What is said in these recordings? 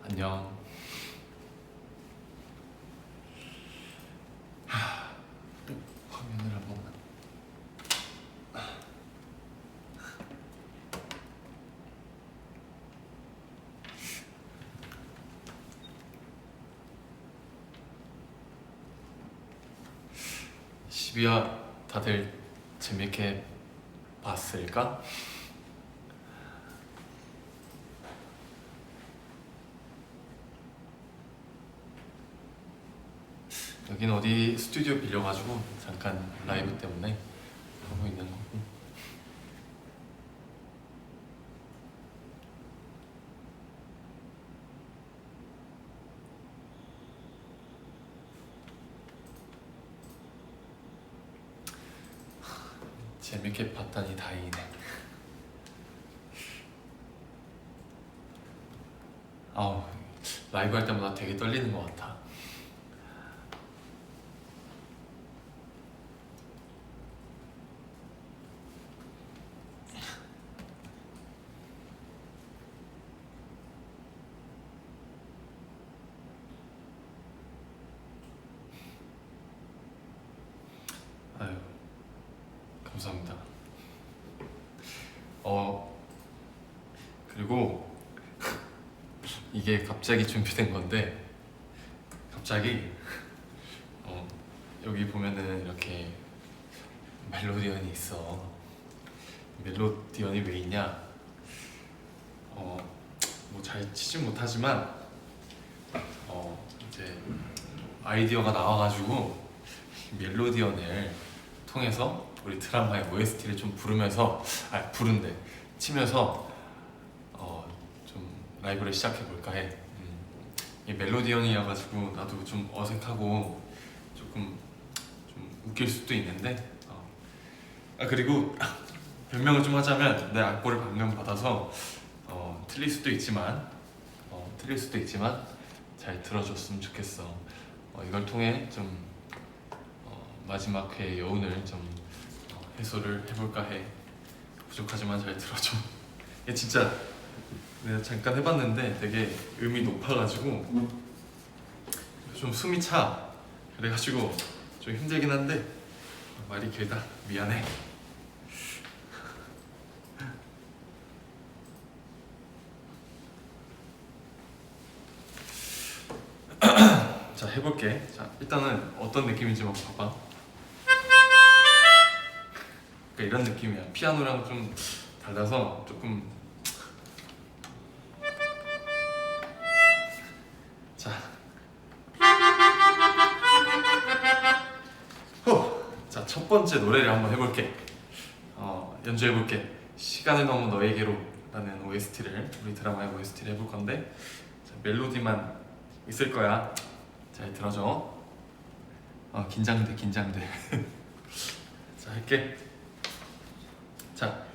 안녕. 또 화면을 한 번만. 시비야, 다들 재밌게 봤을까? 여긴 어디 스튜디오 빌려가지고 잠깐 라이브 때문에 하고 있는 거고. 재밌게 봤다니 다행이네. 아우, 라이브 할 때마다 되게 떨리는 것 같아. 아유, 감사합니다. 그리고 이게 갑자기 준비된 건데, 갑자기 여기 보면은 이렇게 멜로디언이 있어. 멜로디언이 왜 있냐? 뭐 잘 치진 못하지만 이제 아이디어가 나와가지고 멜로디언을 통해서 우리 드라마의 OST를 좀 부른데 치면서 좀 라이브를 시작해볼까 해. 이 멜로디언이어가지고 나도 좀 어색하고 조금 좀 웃길 수도 있는데 그리고 변명을 좀 하자면 내 악보를 방금 받아서 틀릴 수도 있지만 잘 들어줬으면 좋겠어. 이걸 통해 좀 마지막 회의 여운을 좀 해소를 해볼까 해. 부족하지만 잘 들어줘. 이게 진짜 내가 잠깐 해봤는데 되게 음이 높아가지고 좀 숨이 차. 그래가지고 좀 힘들긴 한데 말이 길다. 미안해. 자, 해볼게. 자, 일단은 어떤 느낌인지 한번 봐봐. 그러니까 이런 느낌이야. 피아노랑 좀 달라서 조금. 자, 자, 첫 번째 노래를 한번 해볼게. 연주해볼게. 시간을 넘은 너에게로 라는 OST를, 우리 드라마의 OST를 해볼 건데, 자, 멜로디만 있을 거야. 잘 들어줘. 긴장돼. 자, 할게. 자,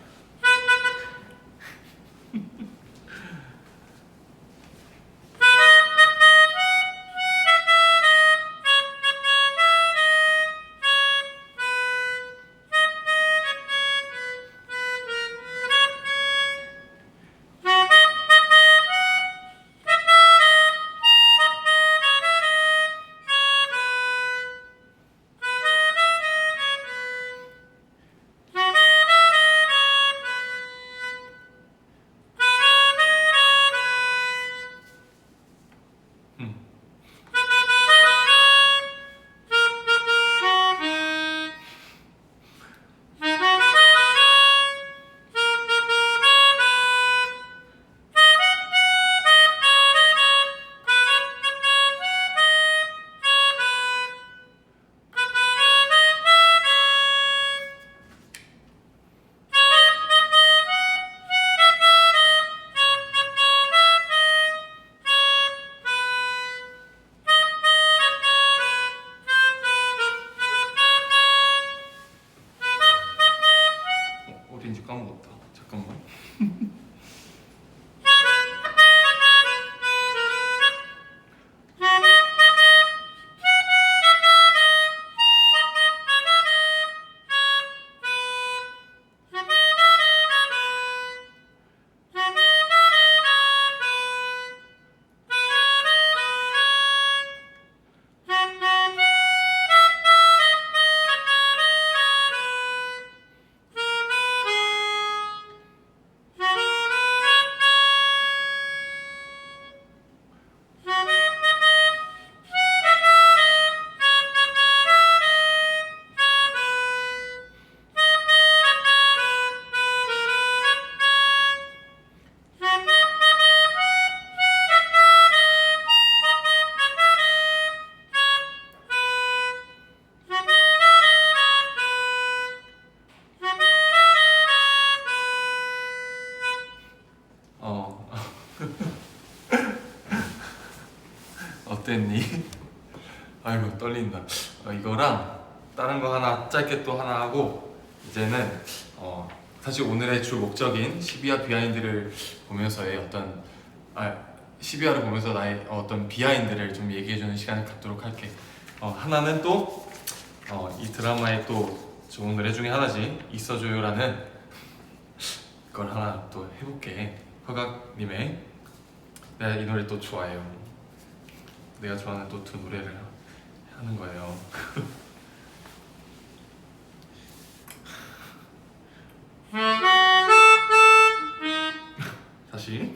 어땠니? 아이고 떨린다. 이거랑 다른 거 하나 짧게 또 하나 하고 이제는 사실 오늘의 주 목적인 12화 비하인드를 보면서의 어떤 12화를 보면서 나의 어떤 비하인드를 좀 얘기해주는 시간을 갖도록 할게. 하나는 또 이 드라마의 또 좋은 노래 중에 하나지 있어줘요라는 걸 하나 또 해볼게. 허각님의 내가 이 노래 또 좋아해요. 내가 좋아하는 또 두 노래를 하는 거예요. 다시.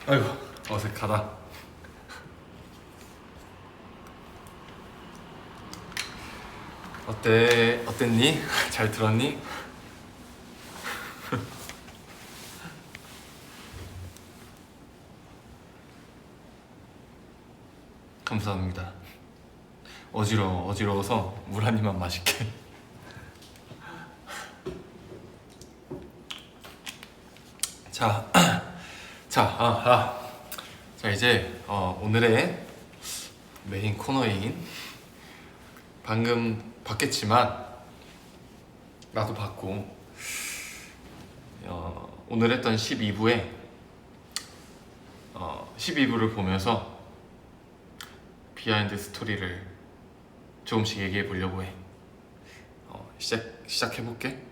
아이고 어색하다. 어땠니? 잘 들었니? 감사합니다. 어지러워서 물 한 입만 마실게. 자 이제 오늘의 메인 코너인 방금 봤겠지만 나도 봤고 오늘 했던 12부에 12부를 보면서 비하인드 스토리를 조금씩 얘기해 보려고 해. 시작해볼게.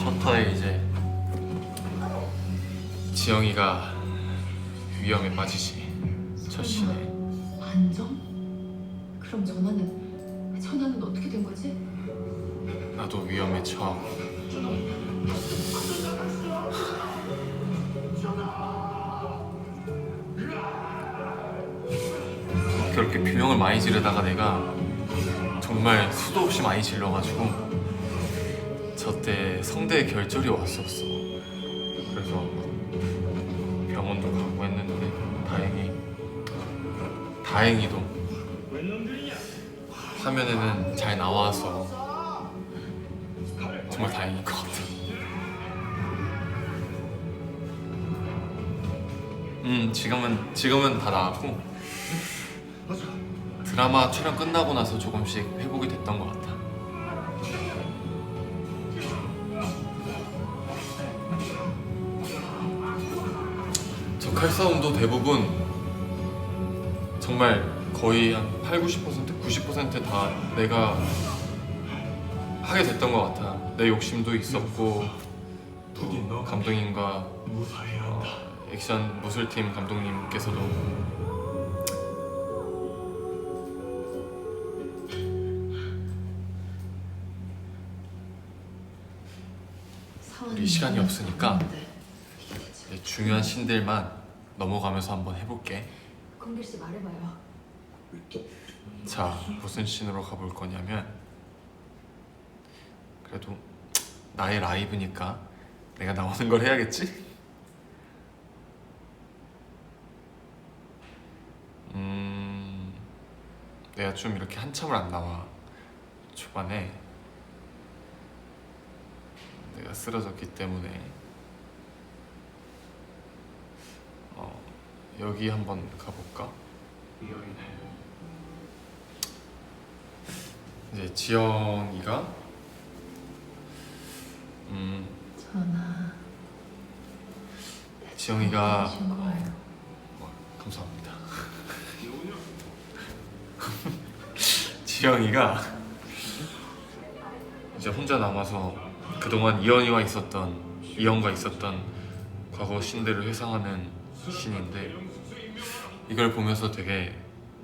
첫 화에 이제 지영이가 위험에 빠지지. 첫 시네. 반정? 그럼 전화는 어떻게 된 거지? 나도 위험에 처. 그렇게 비명을 많이 지르다가 내가 정말 수도 없이 많이 질러가지고 저때 성대에 결절이 왔었어. 그래서 병원도 가고 했는데 다행히도 화면에는 잘 나와서 정말 다행인 것 같아. 지금은 다 나왔고 드라마 촬영 끝나고 나서 조금씩 회복이 됐던 것 같아. 저 칼싸움도 대부분 정말 거의 한 8, 90%, 90%다 내가 하게 됐던 것 같아. 내 욕심도 있었고 또 감독님과 액션 무술팀 감독님께서도 우리 시간이 없으니까 이제 중요한 씬들만 넘어가면서 한번 해볼게. 건길 씨 말해봐요. 자, 무슨 씬으로 가볼 거냐면 그래도 나의 라이브니까 내가 나오는 걸 해야겠지? 내가 좀 이렇게 한참을 안 나와. 초반에 내가 쓰러졌기 때문에 여기 한번 가볼까? 이제 지영이가 전화. 지영이가 신 거예요. 감사합니다. 지영이가 이제 혼자 남아서 그동안 이연과 있었던 과거 씬들을 회상하는 씬인데 이걸 보면서 되게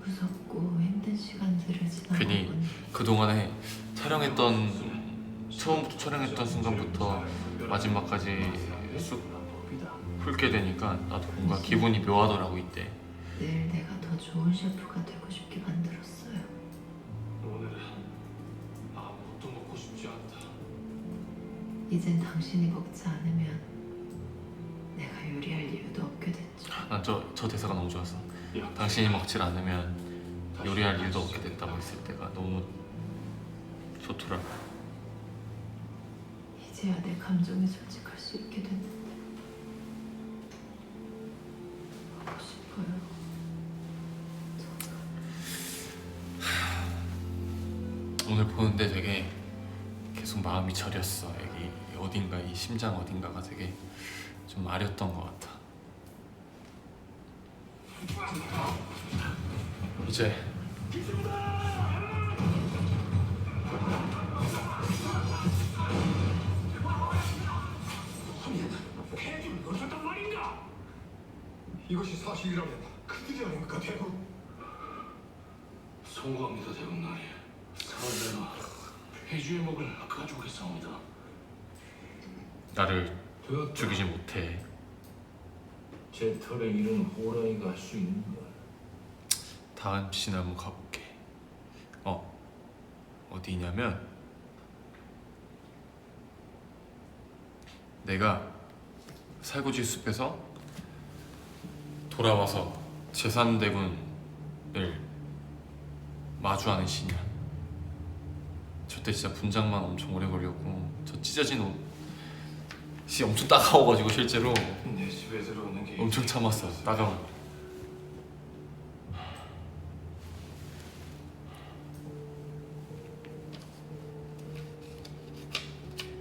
무섭고 힘든 시간들을 지나고 괜히 보니 그동안에 처음부터 촬영했던 순간부터 마지막까지 쑥 훑게 되니까 나도 뭔가 기분이 묘하더라고 이때. 늘 내가 더 좋은 셰프가 되고 싶게 만들었어요. 오늘은 아무것도 먹고 싶지 않다. 이젠 당신이 먹지 않으면 내가 요리할 이유도 없게 됐죠. 난 저 대사가 너무 좋았어. 당신이 먹질 않으면 요리할 이유도 없게 됐다고 했을 때가 너무 좋더라. 이제야 내 감정에 솔직할 수 있게 됐는데 하고 싶어요. 오늘 보는데 되게 계속 마음이 저렸어. 여기 어딘가 이 심장 어딘가가 되게 좀 아렸던 것 같아. 이제 폐기를 놓쳤단 말인가? 이것이 사실이라면 그들이 아닙니까 대부? 송구합니다 대군나리. 사흘내나 해주의 목을 가져오겠사옵니다. 나를 되었다. 죽이지 못해. 제 털에 이른 호랑이가 할 수 있는 걸. 다음 씬 한번 가볼게. 어디냐면 내가 살구지 숲에서 돌아와서 제3대군을 마주하는 씬이야. 저때 진짜 분장만 엄청 오래 걸렸고 저 찢어진 옷이 엄청 따가워가지고 실제로 내 집에 들어오는 게 엄청 참았어. 따가워.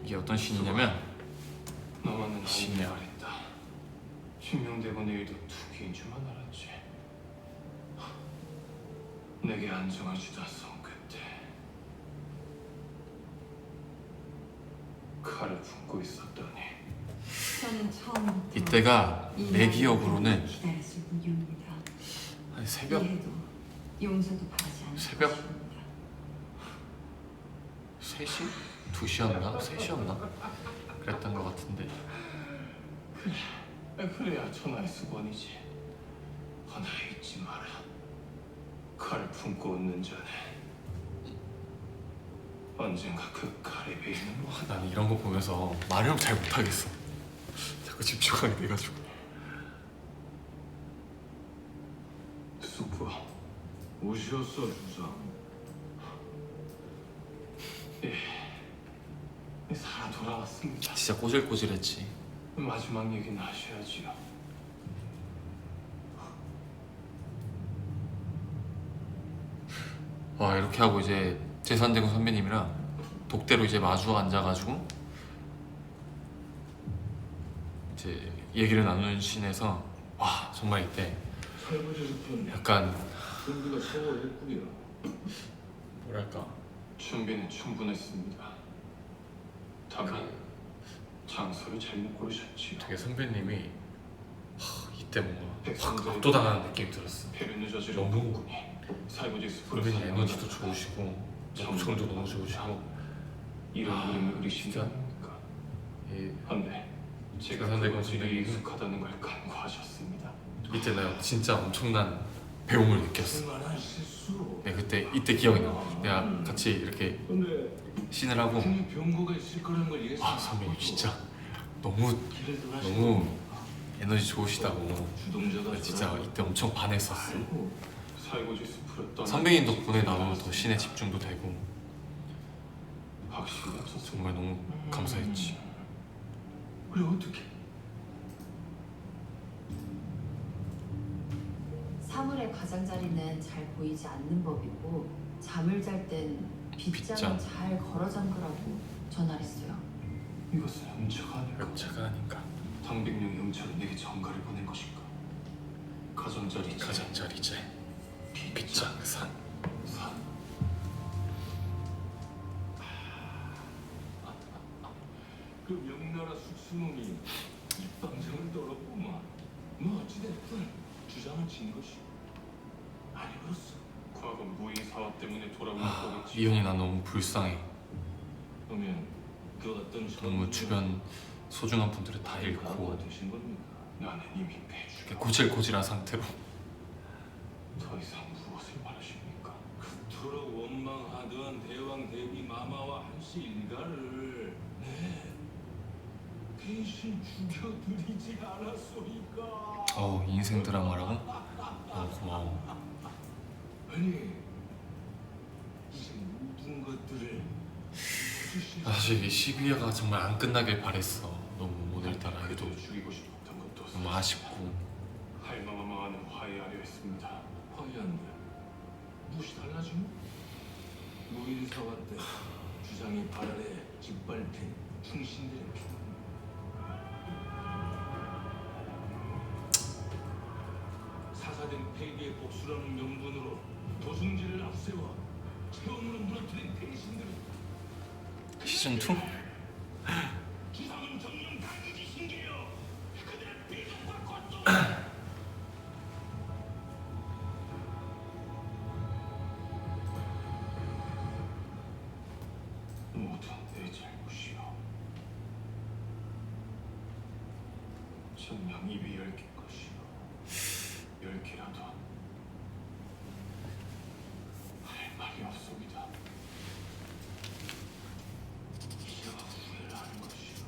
이게 어떤 씬이냐면 너만은 신이야. 아닌 말했다. 신명대군의 일도 투기인 줄만 알았지. 내게 안정을 주다 손끝에 칼을 품고 있었더니 저는 처음부터 이때가 내 기억으로는 기다렸을 뿐입니다. 한 새벽 이해도 용서도 바라지 않을 새벽? 것입니다. 3시? 2시였나? 3시였나? 그랬던 것 같은데 그래야 천하의 수건이지. 하나 잊지 마라. 칼을 품고 웃는 자네 언젠가 그 칼에 베이는 거. 나는 이런 거 보면서 말을 잘 못하겠어. 자꾸 집중하게 돼가지고. 수부아, 우시었어 주상. 살아 돌아왔습니다. 진짜 꼬질꼬질했지. 마지막 얘기는 하셔야지요. 와, 이렇게 하고 이제 재산대고 선배님이랑 독대로 이제 마주 앉아가지고 이제 얘기를 나누는 씬에서 와, 정말 이때 설거지는 약간 준비가 소홀했구려. 뭐랄까, 준비는 충분했습니다. 다만 장소를 잘못 고르셨지요. 되게 선배님이 이때 뭔가 확 백성들의 압도당하는 느낌이 들었어. 배를 늦어지는 너무 공군이 살구지 숲으로 선배님 에너지도 사냥하다가 좋으시고 목소리도 너무 좋으시고 이런 이름을 그리신다니까. 이 한데 제가 재산대고 그것이 선배님은 익숙하다는 걸 간과하셨습니다. 이때 내가 진짜 엄청난 배움을 느꼈어. 만한 실수로. 네, 그때 이때 기억이 나. 내가 같이 이렇게 근데 씬을 하고 분명 병고가 있을 거라는 걸 예상. 아, 선배님 진짜 너무 길을 떠나시는 너무 겁니까? 에너지 좋으시다고 주동자가 진짜 이때 엄청 반했었어. 살구지 숲으로 떠나. 선배님 덕분에 나도 더 씬에 집중도 되고 확실히 없었어. 정말 너무 감사했지. 그래 어떻게? 사물의 가장자리는 잘 보이지 않는 법이고 잠을 잘 땐 빗장. 빗장을 잘 걸어 잠그라고 전화했어요. 이것은 훔쳐가 아닐까? 흑차가 아닌가. 당백룡이 훔쳐를 내게 전가를 보낸 것인가? 가장자리 가장자리제 빗장산. 산. 그 명나라 숙수놈이 입방정을 떨었구만. 뭐 어찌됐든 주장을 진 것이 아니었어. 과거 무인 사화 때문에 돌아온 거겠지. 이혼이 난 너무 불쌍해. 그러면 그 어떤 너무 주변 소중한 분들을 다 과거가 잃고 되신 겁니까? 나는 이미 배주. 이렇게 고질고질한 상태로 더 이상 무엇을 바라십니까? 그토록 원망하던 대왕 대비 마마와 한씨 일가를 대신 죽여드리지 않았소이까. 인생 드라마라고? 너무 고마워. 아니 이제 모든 것들을 해주실 사실 이 12화가 정말 안 끝나길 바랬어. 너무 오늘따라 그도 죽이고 싶었던 것도 너무 아쉽고. 할마마마와는 화해하려 했습니다. 화해한다. 무엇이 달라지노? 무인사화 때 주장이 발아래 짓밟힌 충신들의 피. 사사된 폐기의 복수라는 명분으로 도승지를 앞세워 체온으로 무너뜨린 폐신들은 시즌 2? 주상은 정령 단지 신기여 그들의 비극과 고통. 모두 내 잘못이요. 정녕 입이 10개 것이요. 10개라도 할 말이 없습니다. 이제와 후회를 하는 것이요.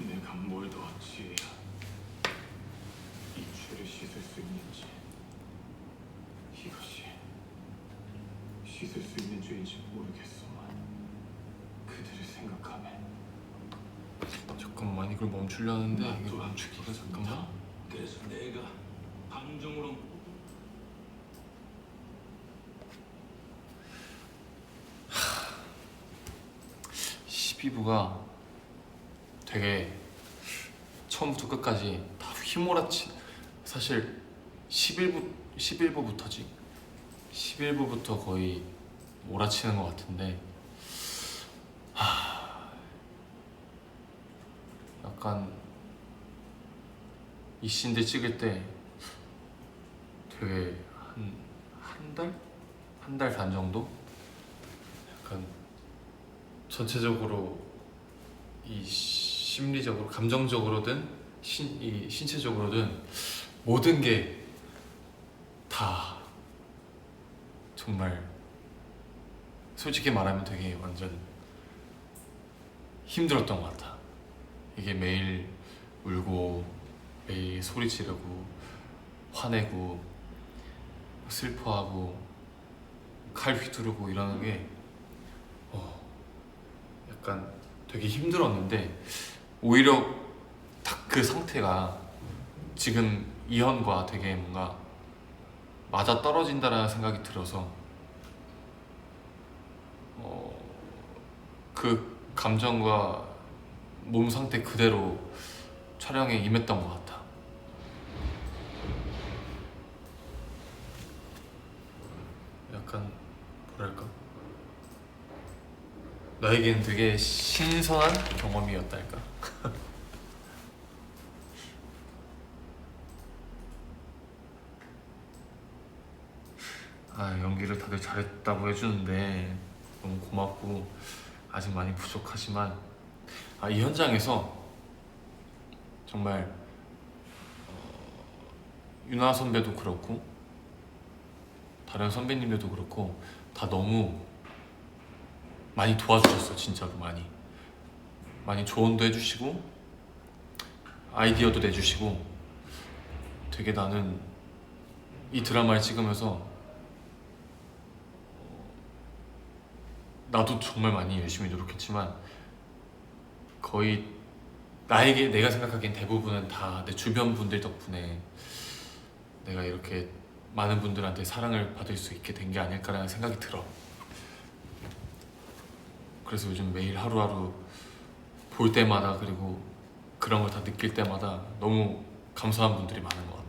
내가 뭘 더 어찌해야 이 죄를 씻을 수 있는지, 이것이 씻을 수 있는 죄인지 모르겠소만 그들을 생각하면 잠깐만, 이걸 멈추려는데 이게 멈추기가 잠깐만. 그래서 내가 감정으로 12부가 되게 처음부터 끝까지 다 휘몰아치. 사실 11부부터지. 11부부터 거의 몰아치는 것 같은데, 약간 이 씬들 찍을 때 되게 한 달? 한 달 반 정도? 약간 전체적으로 이 심리적으로, 감정적으로든 이 신체적으로든 모든 게 다 정말 솔직히 말하면 되게 완전 힘들었던 것 같아. 이게 매일 울고 매일 소리 지르고 화내고 슬퍼하고 칼 휘두르고 이러는 게 약간 되게 힘들었는데 오히려 딱 그 상태가 지금 이현과 되게 뭔가 맞아 떨어진다라는 생각이 들어서 그 감정과 몸 상태 그대로 촬영에 임했던 것 같아. 약간 뭐랄까, 나에겐 되게 신선한 경험이었달까. 연기를 다들 잘했다고 해주는데 너무 고맙고 아직 많이 부족하지만 이 현장에서 정말 윤아 선배도 그렇고 다른 선배님들도 그렇고 다 너무 많이 도와주셨어. 진짜로 많이 조언도 해주시고 아이디어도 내주시고 되게 나는 이 드라마를 찍으면서 나도 정말 많이 열심히 노력했지만 거의 내가 생각하기엔 대부분은 다 내 주변 분들 덕분에 내가 이렇게 많은 분들한테 사랑을 받을 수 있게 된 게 아닐까라는 생각이 들어. 그래서 요즘 매일 하루하루 볼 때마다 그리고 그런 걸 다 느낄 때마다 너무 감사한 분들이 많은 것 같아.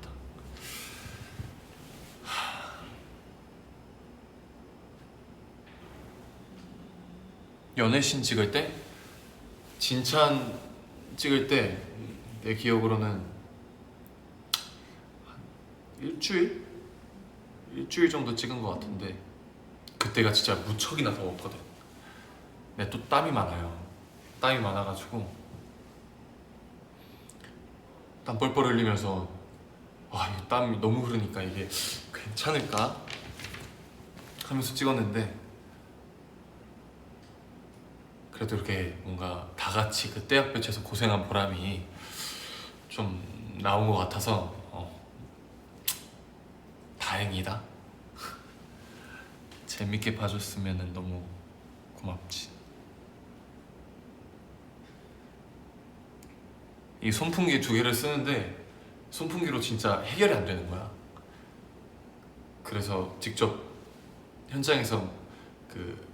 연애신 찍을 때? 진찬 찍을 때 내 기억으로는 한 일주일 정도 찍은 것 같은데 그때가 진짜 무척이나 더웠거든. 근데 또 땀이 많아가지고 땀 뻘뻘 흘리면서 이 땀이 너무 흐르니까 이게 괜찮을까 하면서 찍었는데 그래도 이렇게 뭔가 다 같이 그 떼약볕에서 고생한 보람이 좀 나온 것 같아서 다행이다. 재밌게 봐줬으면 너무 고맙지. 이 손풍기 2개를 쓰는데 손풍기로 진짜 해결이 안 되는 거야. 그래서 직접 현장에서 그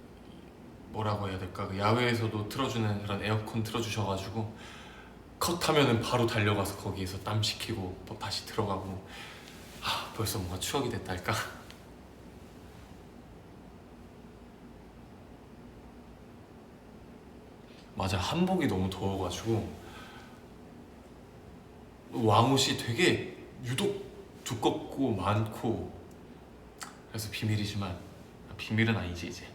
뭐라고 해야 될까, 그 야외에서도 틀어주는 그런 에어컨 틀어주셔가지고 컷하면은 바로 달려가서 거기에서 땀 식히고 또 다시 들어가고 벌써 뭔가 추억이 됐달까. 맞아, 한복이 너무 더워가지고 왕옷이 되게 유독 두껍고 많고 그래서 비밀이지만 비밀은 아니지 이제.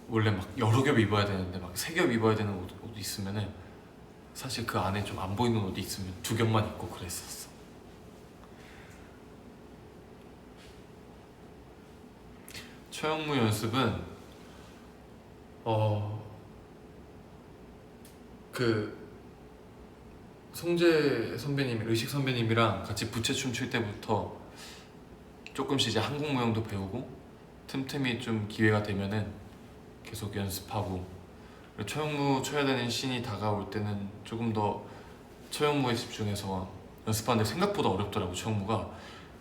원래 막 여러 겹 입어야 되는데 막 3겹 입어야 되는 옷 있으면은 사실 그 안에 좀 안 보이는 옷이 있으면 2겹만 입고 그랬었어. 처형무 연습은 그 송재 선배님, 의식 선배님이랑 같이 부채춤 출 때부터 조금씩 이제 한국 무용도 배우고 틈틈이 좀 기회가 되면은 계속 연습하고, 그리고 처형무 쳐야 되는 씬이 다가올 때는 조금 더 처형무에 집중해서 연습하는데 생각보다 어렵더라고. 처형무가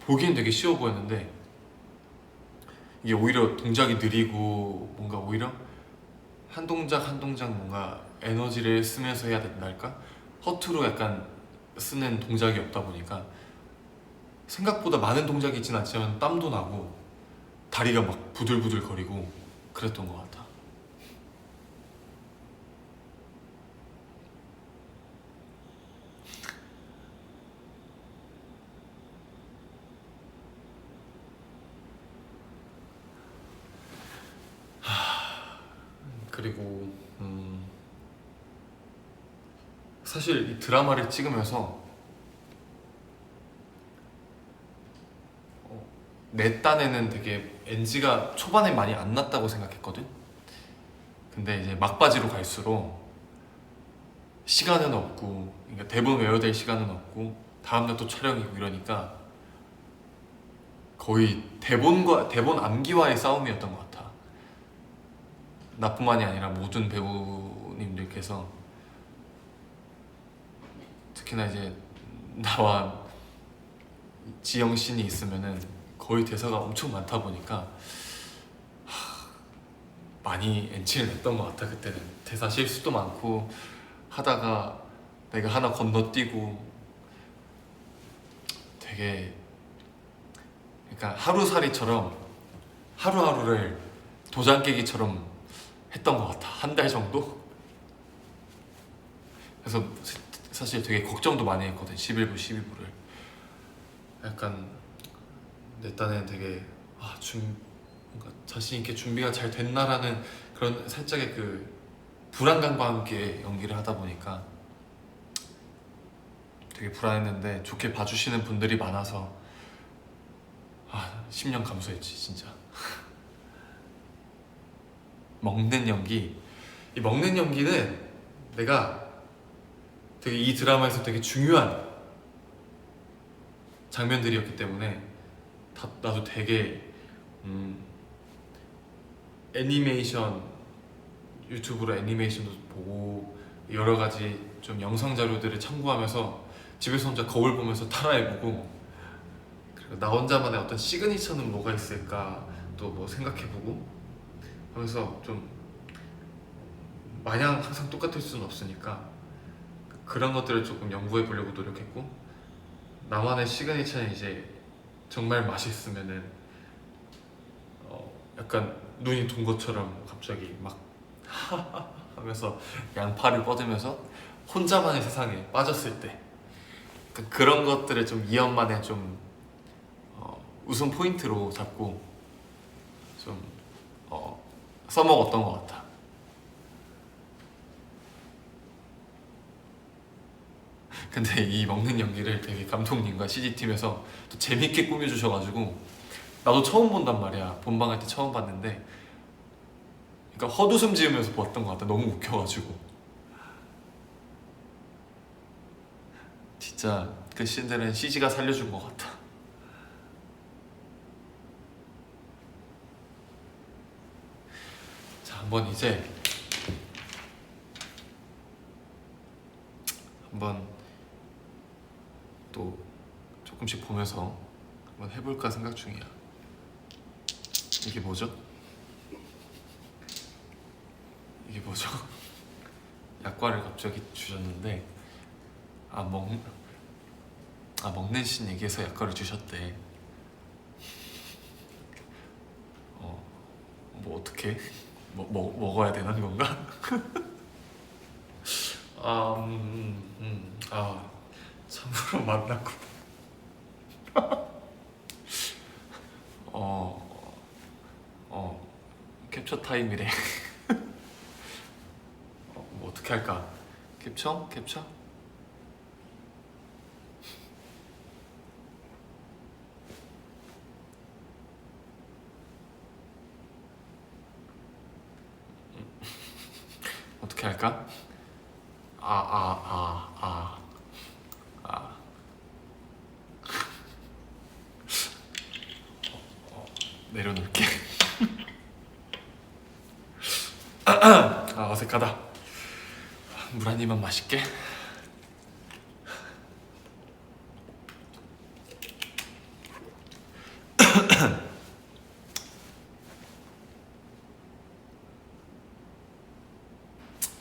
보기엔 되게 쉬워 보였는데 이게 오히려 동작이 느리고 뭔가 오히려 한 동작 한 동작 뭔가 에너지를 쓰면서 해야 된달까? 허투루 약간 쓰는 동작이 없다 보니까 생각보다 많은 동작이 있진 않지만 땀도 나고 다리가 막 부들부들 거리고 그랬던 것 같아. 그리고 사실 이 드라마를 찍으면서 내 딴에는 되게 NG가 초반에 많이 안 났다고 생각했거든. 근데 이제 막바지로 갈수록 시간은 없고, 그러니까 대본 외워야 될 시간은 없고 다음날 또 촬영이고 이러니까 거의 대본 암기와의 싸움이었던 것 같아. 나뿐만이 아니라 모든 배우님들께서 특히나 이제 나와 지영 씬이 있으면은 거의 대사가 엄청 많다 보니까 많이 엔치를 냈던 것 같아. 그때는 대사 실수도 많고 하다가 내가 하나 건너뛰고 되게, 그러니까 하루살이처럼 하루하루를 도장 깨기처럼 했던 것 같아. 한 달 정도? 그래서 사실 되게 걱정도 많이 했거든. 11부, 12부를 약간 내 딴에는 되게 뭔가 자신 있게 준비가 잘 됐나라는 그런 살짝의 그 불안감과 함께 연기를 하다 보니까 되게 불안했는데 좋게 봐주시는 분들이 많아서 10년 감수했지 진짜. 먹는 연기, 이 먹는 연기는 내가 되게 이 드라마에서 되게 중요한 장면들이었기 때문에 나도 되게 애니메이션, 유튜브로 애니메이션도 보고 여러 가지 좀 영상 자료들을 참고하면서 집에서 혼자 거울 보면서 따라해보고, 그리고 나 혼자만의 어떤 시그니처는 뭐가 있을까 또 뭐 생각해보고 하면서 좀 마냥 항상 똑같을 수는 없으니까 그런 것들을 조금 연구해 보려고 노력했고, 나만의 시그니처는 이제 정말 맛있으면은 약간 눈이 돈 것처럼 갑자기 막 하면서 양팔을 뻗으면서 혼자만의 세상에 빠졌을 때 그런 것들을 좀 이연만의 좀 웃음 포인트로 잡고 좀 써먹었던 것 같아. 근데 이 먹는 연기를 되게 감독님과 CG팀에서 또 재밌게 꾸며주셔가지고 나도 처음 본단 말이야. 본방할 때 처음 봤는데 그러니까 헛웃음 지으면서 봤던 것 같아. 너무 웃겨가지고 진짜 그 씬들은 CG가 살려준 것 같아. 자, 한번 이제 한번 또 조금씩 보면서 한번 해볼까 생각 중이야. 이게 뭐죠? 이게 뭐죠? 약과를 갑자기 주셨는데 먹는 씬 얘기해서 약과를 주셨대. 뭐 어떻게 먹어야 되는 건가? 참으로 만났고 캡처 타임이래. 뭐 어떻게 할까? 캡처? 어떻게 할까? 내려놓을게. 어색하다. 물 한 입만 마실게.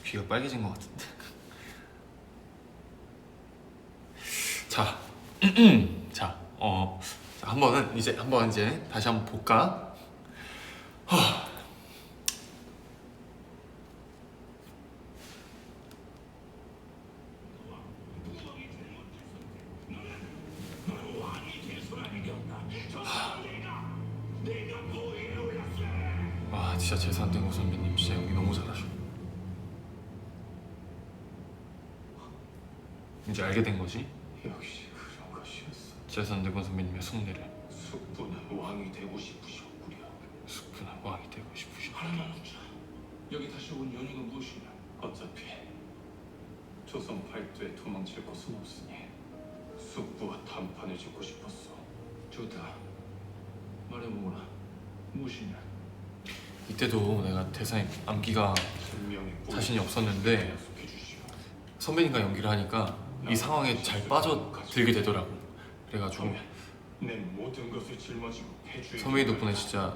귀가 빨개진 것 같은데. 자, 자, 한번 이제 다시 한번 볼까? 와, 진짜 재산대고 선배님 진짜 연기 너무 잘하셔. 이제 알게 된 거지? 역시 그런 것이었어. 재산대고 선배님의 숙례를. 숙부는 왕이 되고 싶으셨구려. 숙부는 왕이 되고 싶으셔. 하나만 묻자. 여기 다시 온 연유가 무엇이냐? 어차피 조선 팔도에 도망칠 곳은 없으니 숙부와 단판을 짓고 싶었어. 좋다. 말해보거라. 무엇이냐? 이때도 내가 대사에 암기가 분명히 자신이 없었는데 약속해 주시오. 선배님과 연기를 하니까 이 상황에 잘 빠져들게 되더라고. 그래가지고 그러면 내 모든 것을 짊어지고 폐주에 선배님 덕분에 진짜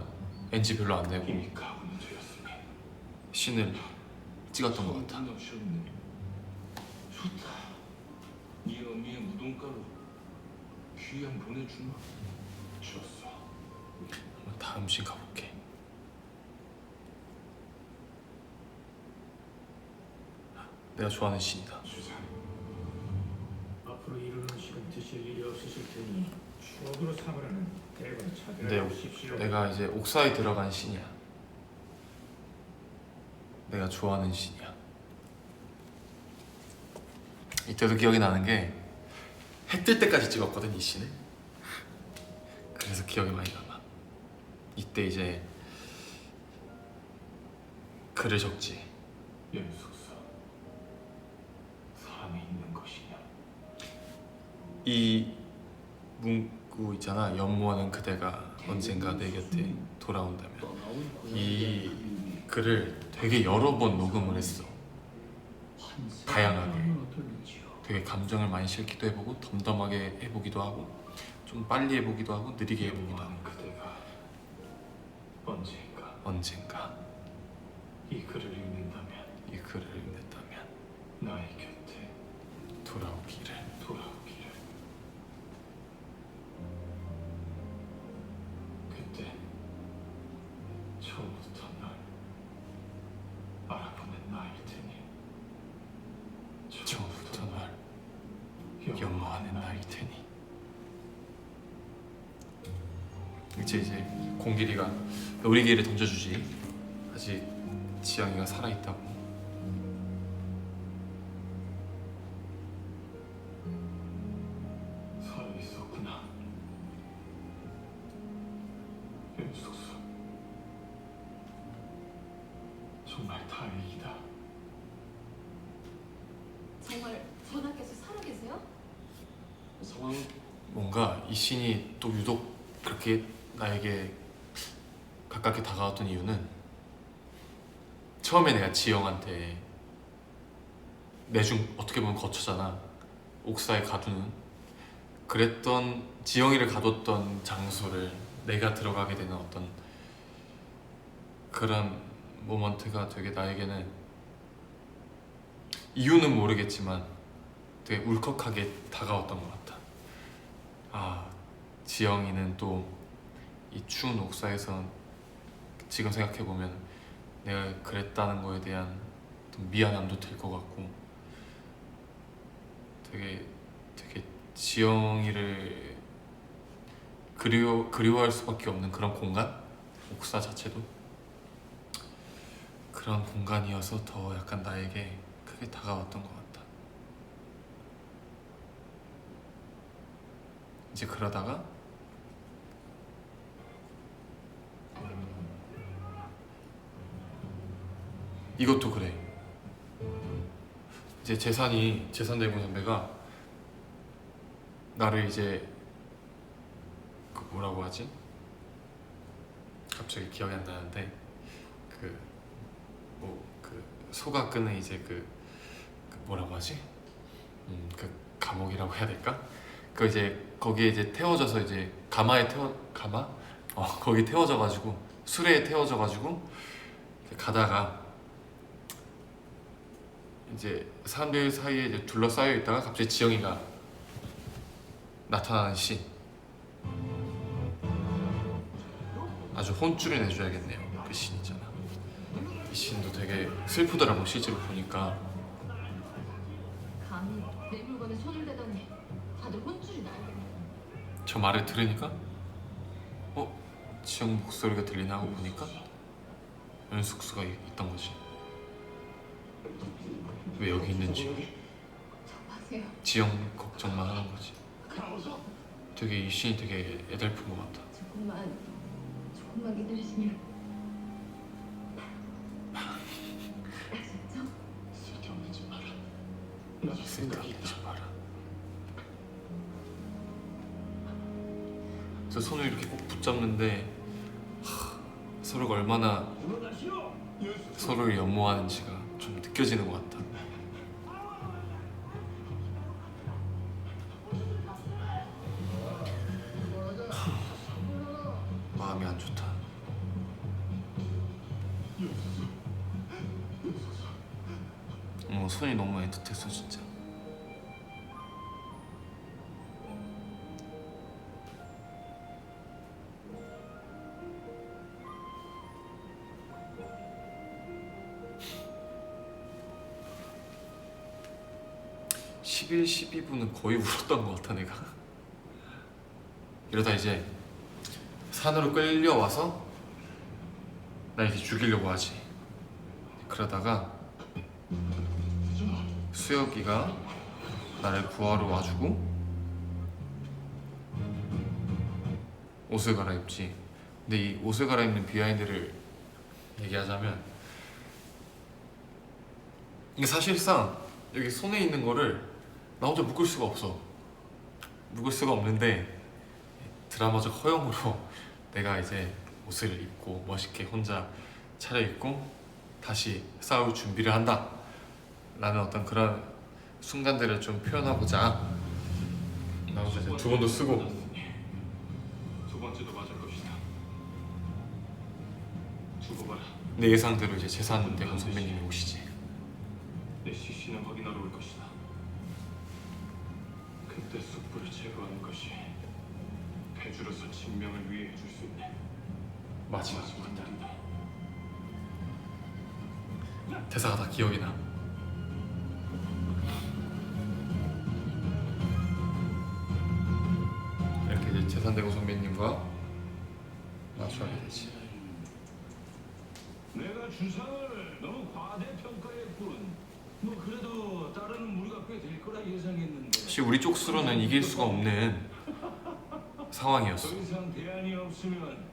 NG 별로 안 내고 이미 각오는 되었으니 씬을 찍었던 것 같아. 나셨네. 좋다. 네 어미의 무덤가루 귀양 보내주마. 좋소. 다음 씬 가볼게. 내가 좋아하는 씬이다. 주상. 앞으로 이르는 음식은 드실 일이 없으실 테니 추억으로 삼으라는 대관 네, 차별해 주십시오. 내가 이제 옥사에 들어간 씬이야. 내가 좋아하는 씬이야. 이때도 기억이 나는 게 해 뜰 때까지 찍었거든 이 씬을. 그래서 기억이 많이 남아. 이때 이제 글을 적지. 연숙사. 사람이 있는 것이냐? 이 문구 있잖아. 연모하는 그대가 언젠가 내 곁에 돌아온다면. 이 글을 되게 여러 번 녹음을 했어. 다양하게. 되게 감정을 많이 실기도 해보고 덤덤하게 해보기도 하고 좀 빨리 해보기도 하고 느리게 해보기도 하고. 연모하는 그대가 언젠가 언젠가 이 글을 읽는다면 이 글을 읽는다면 나의 곁에 돌아오기를. 돌아오기를. 그때 처음부터 날 알아보는 나일 테니 처음부터 날 연모하는 나일 테니. 이제 공길이가 우리기를 던져주지. 아직 지영이가 살아있다고. 살아있었구나. 윤숙수. 정말 다행이다. 정말 전하께서 살아계세요? 상황 뭔가 이 씬이 또 유독 그렇게 나에게 가깝게 다가왔던 이유는 처음에 내가 지영한테 내중 어떻게 보면 거처잖아. 옥사에 가두는. 그랬던 지영이를 가뒀던 장소를 내가 들어가게 되는 어떤 그런 모먼트가 되게 나에게는 이유는 모르겠지만 되게 울컥하게 다가왔던 것 같아. 아, 지영이는 또 이 추운 옥사에서 지금 생각해보면 내가 그랬다는 거에 대한 어떤 미안함도 들 것 같고 되게 지영이를 그리워할 수밖에 없는 그런 공간? 옥사 자체도 그런 공간이어서 더 약간 나에게 크게 다가왔던 것 같다. 이제 그러다가 이것도 그래. 이제 재산대문 선배가 나를 이제 그 뭐라고 하지? 갑자기 기억이 안 나는데 그 소가 끄는 이제 그 뭐라고 하지? 그 감옥이라고 해야 될까? 그 이제 거기에 이제 태워져서 이제 거기 태워져가지고 수레에 태워져가지고 가다가 이제 사람들 사이에 이제 둘러싸여 있다가 갑자기 지영이가 나타나는 씬. 아주 혼쭐을 내줘야겠네요. 그 씬 있잖아. 이 씬도 되게 슬프더라고 실제로 보니까. 감히 내 물건에 손을 대다니 다들 혼쭐이 나요. 저 말을 들으니까 지영 목소리가 들리나 하고 보니까 연숙수가 있던 거지. 왜 여기 있는지 하세요. 지영 걱정만 하는 거지. 되게 이 씬이 되게 애달픈 것 같아. 조금만 기다리시면 아셨죠? 쓸데없는 짓 마라. 나도 생각이 생각이 있다. 좀 마라. 저 손을 이렇게 꼭 붙잡는데 서로가 얼마나 서로를 연모하는지가 좀 느껴지는 것 같다. 마음이 안 좋다. 손이 너무 애틋했어 진짜. (11, 12분은) 거의 울었던 것 같아 내가. 이러다 이제 산으로 끌려와서 나 이제 죽이려고 하지. 그러다가 수혁이가 나를 구하러 와주고 옷을 갈아입지. 근데 이 옷을 갈아입는 비하인드를 얘기하자면, 이게 사실상 여기 손에 있는 거를 나 혼자 묶을 수가 없어. 묶을 수가 없는데 드라마적 허용으로 내가 이제 옷을 입고 멋있게 혼자 차려입고 다시 싸울 준비를 한다 라는 어떤 그런 순간들을 좀 표현하고자 나오서 이제 두 번도 쓰고. 두 번째도 맞을 것이다. 두고 봐라. 내 예상대로 이제 재산 대본 선배님이 오시지. 내 시신은 확인하러 올 것이다. 그때 숯불을 제거하는 것이 배주로서 진명을 위해 해줄 수 있네. 마지막 말이다. 대사가 다 기억이 나. 이렇게 이제 재산 대본 선배님과 마주하게 되지. 내가 주상을 너무 과대평가했군. 뭐 그래도 따르는 무리가 꽤 될 거라 예상했는데 사실 우리 쪽수로는 이길 수가 없는 상황이었어. 더 이상 대안이 없으면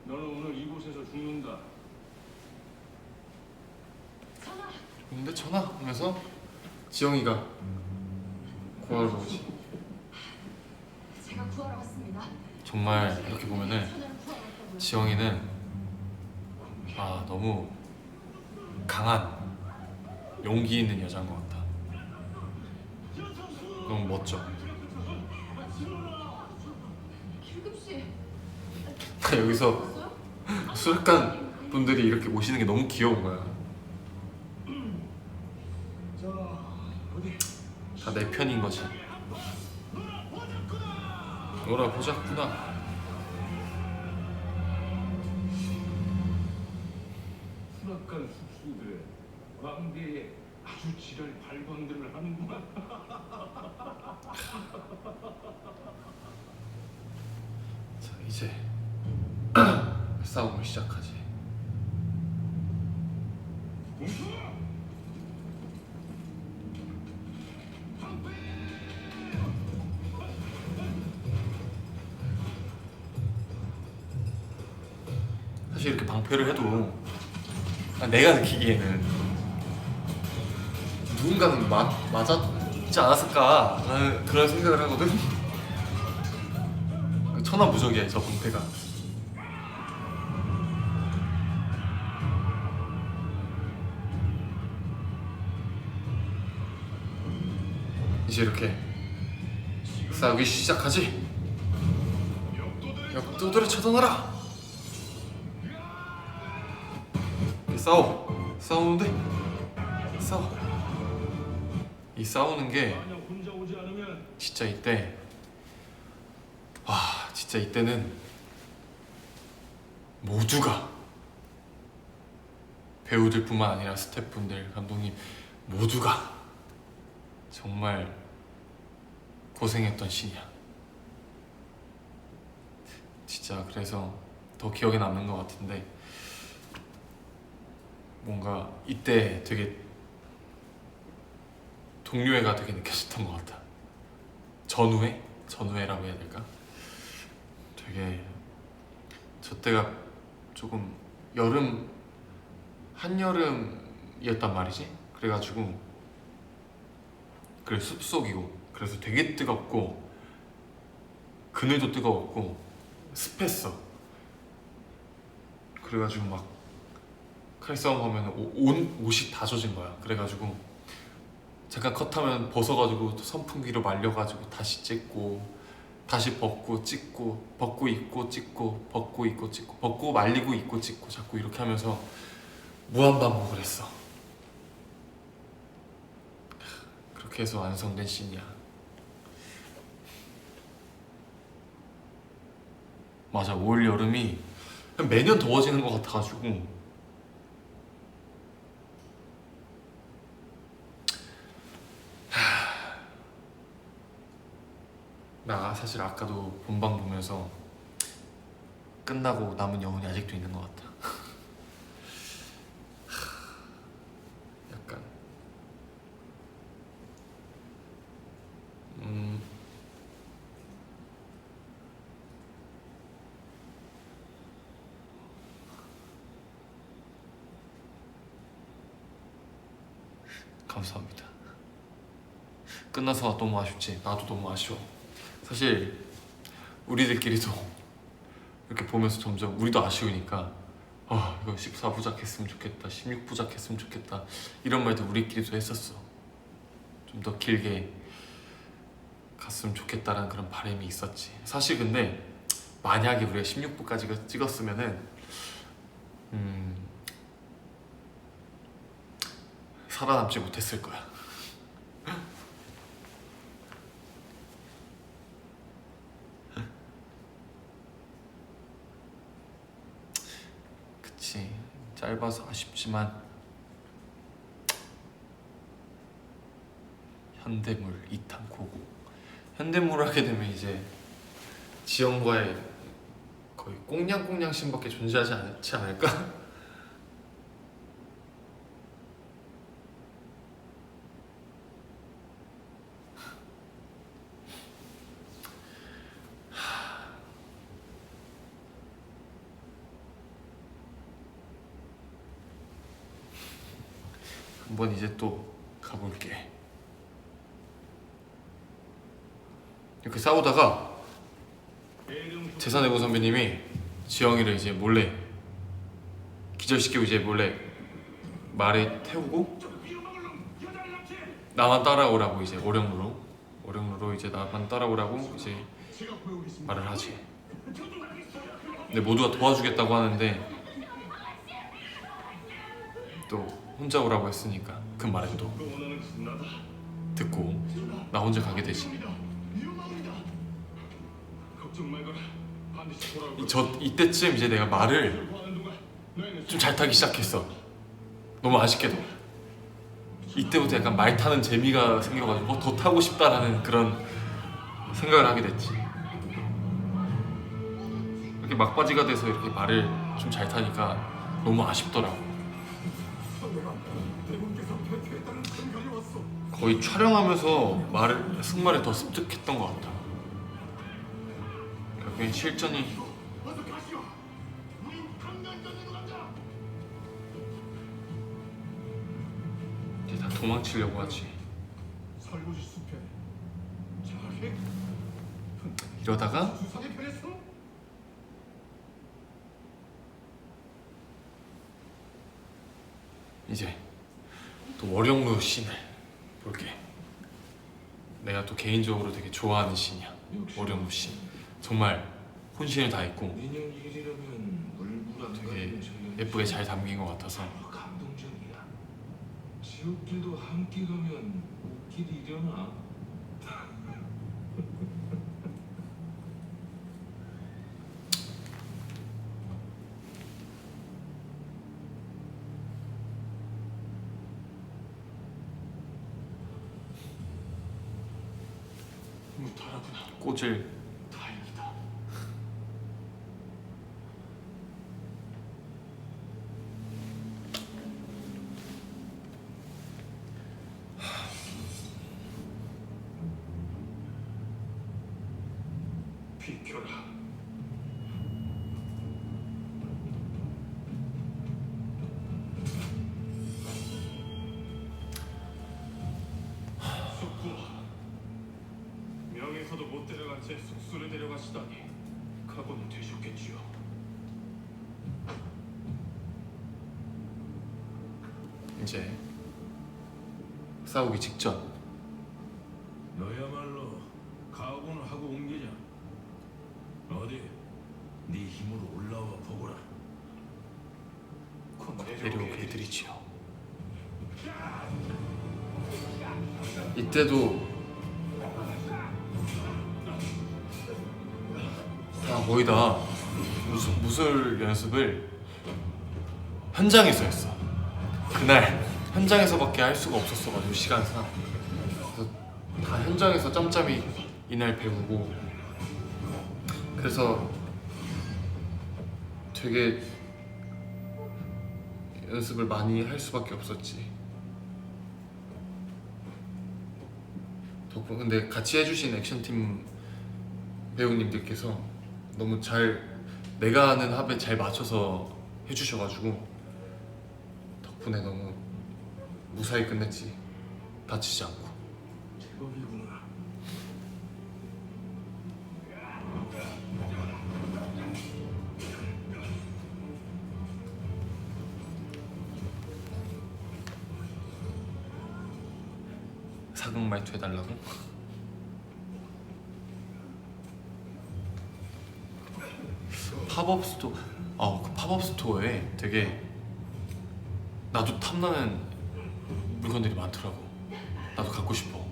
너는 오늘 이곳에서 죽는다. 근데 전화 하면서 지영이가 구하러 오지. 제가 구하러 왔습니다. 정말 이렇게 보면은 천하를 구하러 왔다고요. 지영이는 너무 강한 용기 있는 여자인 것 같아. 너무 멋져. 길급씨 여기서 왔어요? 수락관 분들이 이렇게 오시는 게 너무 귀여운 거야. 자, 어디? 다 내 편인 거지. 너라 보자꾸나. 수락관 숙수들 광대에 아주 지랄 발광들을 하는구만. 자 이제 싸움을 시작하지. 사실 이렇게 방패를 해도 내가 느끼기에는 누군가는 맞았지 않았을까 라는 그런 생각을 하거든. 천하무적이야 저 방패가. 이제 이렇게 싸우기 시작하지. 역도들을 처단하라. 싸우는데 이 싸우는 게 만약 혼자 오지 않으면 진짜 이때 진짜 이때는 모두가 배우들뿐만 아니라 스태프분들, 감독님 모두가 정말 고생했던 신이야 진짜. 그래서 더 기억에 남는 것 같은데, 뭔가 이때 되게 동료애가 되게 느껴졌던 것 같아. 전우애라고 해야 될까? 되게 저 때가 조금 한여름이었단 말이지. 그래가지고 그래 숲속이고 그래서 되게 뜨겁고 그늘도 뜨거웠고 습했어. 그래가지고 막 칼싸움 하면 옷이 다 젖은 거야. 그래가지고 잠깐 컷하면 벗어가지고 또 선풍기로 말려가지고 다시 찍고 다시 벗고 찍고 벗고 입고 찍고 벗고 입고 찍고 벗고 말리고 입고 찍고 자꾸 이렇게 하면서 무한반복을 했어. 그렇게 해서 완성된 씬이야. 맞아, 올 여름이 매년 더워지는 것 같아가지고 나 사실 아까도 본방 보면서 끝나고 남은 여운이 아직도 있는 것 같아. 약간 감사합니다. 끝나서 너무 아쉽지. 나도 너무 아쉬워. 사실 우리들끼리도 이렇게 보면서 점점 우리도 아쉬우니까 이거 14부작 했으면 좋겠다, 16부작 했으면 좋겠다 이런 말도 우리끼리도 했었어. 좀 더 길게 갔으면 좋겠다라는 그런 바람이 있었지. 사실 근데 만약에 우리가 16부까지 찍었으면은 살아남지 못했을 거야. 그치, 짧아서 아쉽지만 현대물 2탄 고고. 현대물 하게 되면 이제 지영과의 거의 꽁냥꽁냥 신밖에 존재하지 않지 않을까? 한번 이제 또 가볼게. 이렇게 싸우다가 재산해고 선배님이 지영이를 이제 몰래 기절시키고 이제 몰래 말에 태우고 나만 따라오라고 이제 오령루로 이제 나만 따라오라고 이제 말을 하지. 근데 모두가 도와주겠다고 하는데 또 혼자 오라고 했으니까 그 말은 또 듣고 나 혼자 가게 되지. 이때쯤 이제 내가 말을 좀 잘 타기 시작했어. 너무 아쉽게도 이때부터 약간 말 타는 재미가 생겨가지고 더 타고 싶다라는 그런 생각을 하게 됐지. 이렇게 막바지가 돼서 이렇게 말을 좀 잘 타니까 너무 아쉽더라고. 거의 촬영하면서 승마를 더 습득했던 것 같아. 결국엔 실전이 이제 다 도망치려고 하지. 이러다가 이제 또 월영루 씬을 볼게. 내가 또 개인적으로 되게 좋아하는 씬이야. 월영루 씬 정말 혼신을 다했고 민영일이라면 물불 되게 예쁘게 잘 담긴 것 같아서 감동적이야. 지옥길도 함께 가면 옷길이 이려나? 무탈하구나. 꽃을 다행이다. 비켜라. 숙부, 명에서도 못 데려간 채 숙소를 데려가시다니 각오는 되셨겠지요. 이제 싸우기 직전 너야말로 각오는 하고 옮기자. 어디 네 힘으로 올라와 보거라. 내려오게 해드리지요. 이때도 다 거의 다 무술 연습을 현장에서 했어. 그날 현장에서밖에 할 수가 없었어가지고 시간상. 그래서 다 현장에서 짬짬이 이날 배우고. 그래서 되게 연습을 많이 할 수밖에 없었지. 덕분 근데 같이 해주신 액션팀 배우님들께서 너무 잘 내가 하는 합에 잘 맞춰서 해주셔가지고 덕분에 너무 무사히 끝냈지. 다치지 않고. 제법이구나. 사극 말투 해달라고? 팝업 스토어. 그 팝업 스토어에 되게 나도 탐나는 물건들이 많더라고. 나도 갖고 싶어.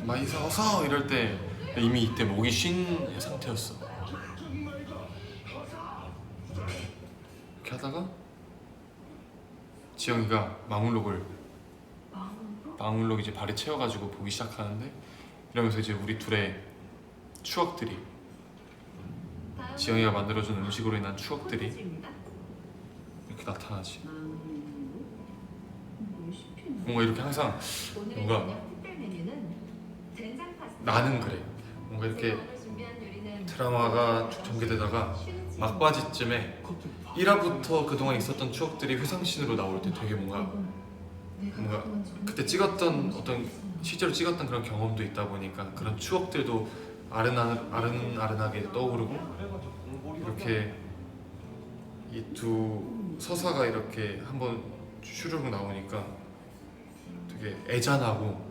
많이 사서 이럴 때 이미 이때 목이 쉰 상태였어. 이렇게 하다가 지영이가 망울록 이제 발에 채워가지고 보기 시작하는데 이러면서 이제 우리 둘의 추억들이 지영이가 만들어준 음식으로 인한 추억들이 이렇게 나타나지. 뭔가 이렇게 항상 뭔가 나는 그래. 뭔가 이렇게 드라마가 쭉 전개되다가 막바지쯤에 1화부터 그동안 있었던 추억들이 회상신으로 나올 때 되게 뭔가 그때 찍었던 어떤 실제로 찍었던 그런 경험도 있다 보니까 그런 추억들도 아른아른하게 떠오르고 이렇게 이 두 서사가 이렇게 한번 슈르륵 나오니까 되게 애잔하고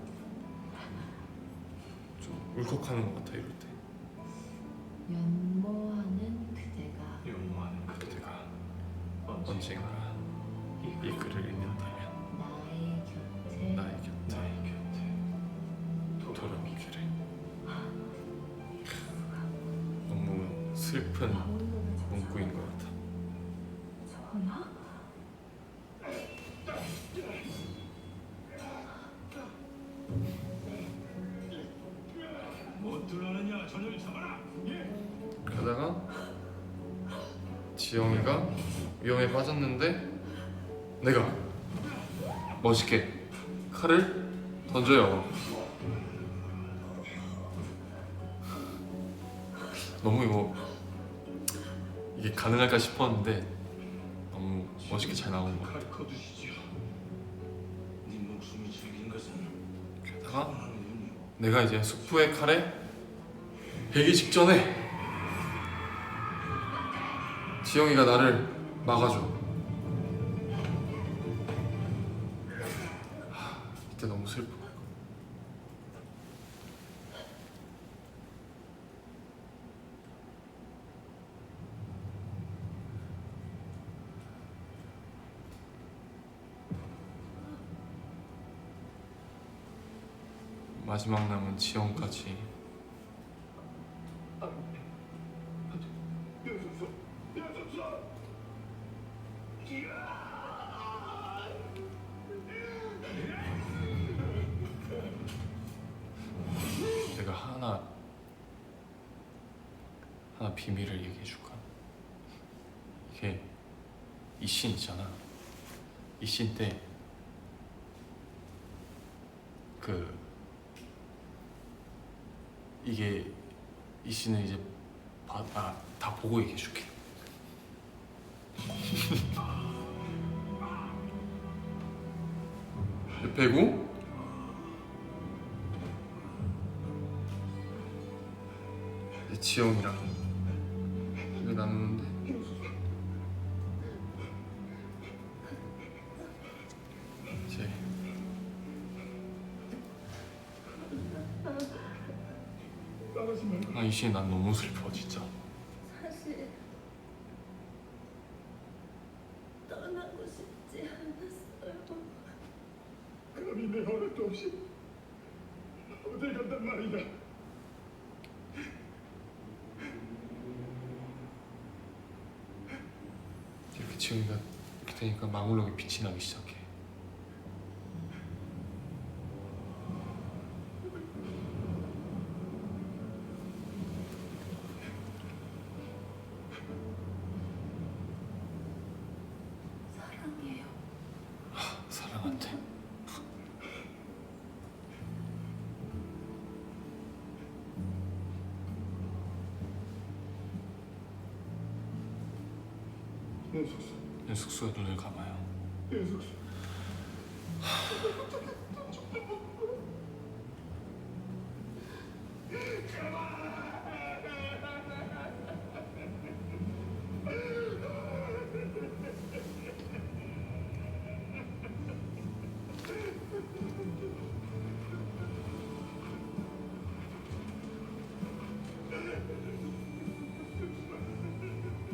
좀 울컥하는 것 같아. 이럴 때 연모하는 그대가 연모하는 그대가 언젠가 이 글을 읽는다면 나의 곁에 나의 곁에 돌아오기를. 너무 슬픈 문구인 것 같아. 전화? 못 들어가느냐? 전열 잡아라. 그러다가 지영이가 위험에 빠졌는데 내가 멋있게 칼을 던져요. 너무 이게 가능할까 싶었는데 너무 멋있게 잘 나온 거야. 가르쳐 주시지요. 네 목숨이 즐긴 것은 게다가 하나는 내가 이제 수프의 칼에 베기 직전에 지영이가 나를 막아줘. 이때 너무 슬퍼. 마지막 남은 지영까지 내가 하나 비밀을 얘기해 줄까? 이게 이 씬 있잖아. 이 씬 때 이게 이 씬을 이제 다 보고 얘기해 줄게. 배구 지영이랑 얘기 나누는데 이제 이 시에 난 너무 슬퍼 진짜. 사실 떠나고 싶지 않았어요. 감히 내 허락도 없이 어딜 간단 말이다. 이렇게 지영이가 이렇게 되니까 마물록에 빛이 나기 시작해. 사랑해요. 사랑한대. 연숙수, 연숙수가 눈을 감아요. 연숙수.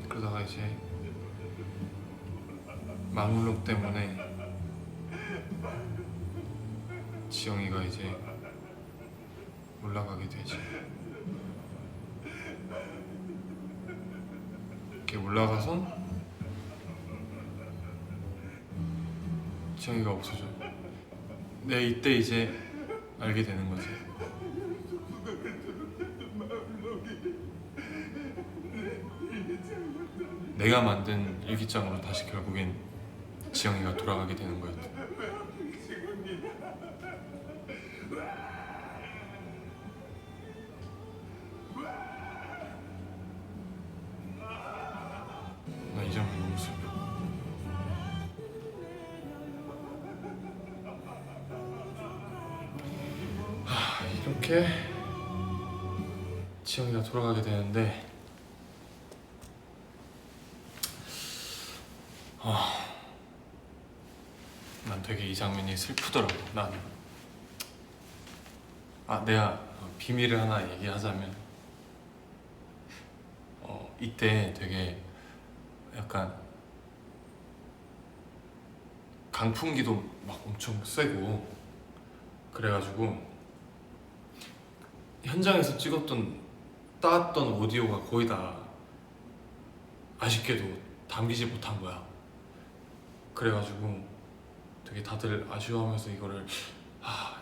그러다가 이제 마물록 때문에 지영이가 이제 올라가게 되지. 이렇게 올라가서 지영이가 없어져. 내가 이때 이제 알게 되는 거지. 내가 만든 일기장으로 다시 결국엔 지영이가 돌아가게 되는 거였다. 나 이 장면 너무 슬퍼. 이렇게 지영이가 돌아가게 되는데 난 되게 이 장면이 슬프더라고. 내가 비밀을 하나 얘기하자면 이때 되게 약간 강풍기도 막 엄청 세고 그래가지고 현장에서 따왔던 오디오가 거의 다 아쉽게도 담기지 못한 거야. 그래가지고 되게 다들 아쉬워하면서 이거를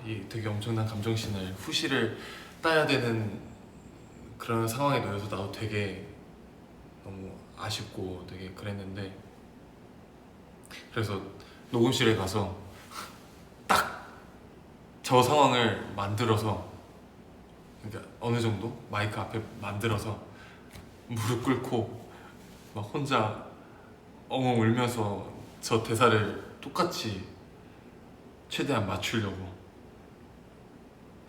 이 되게 엄청난 감정신을 후시를 따야 되는 그런 상황에 놓여서 나도 되게 너무 아쉽고 되게 그랬는데, 그래서 녹음실에 가서 딱 저 상황을 만들어서, 그러니까 어느 정도 마이크 앞에 만들어서 무릎 꿇고 막 혼자 엉엉 울면서 저 대사를 똑같이 최대한 맞추려고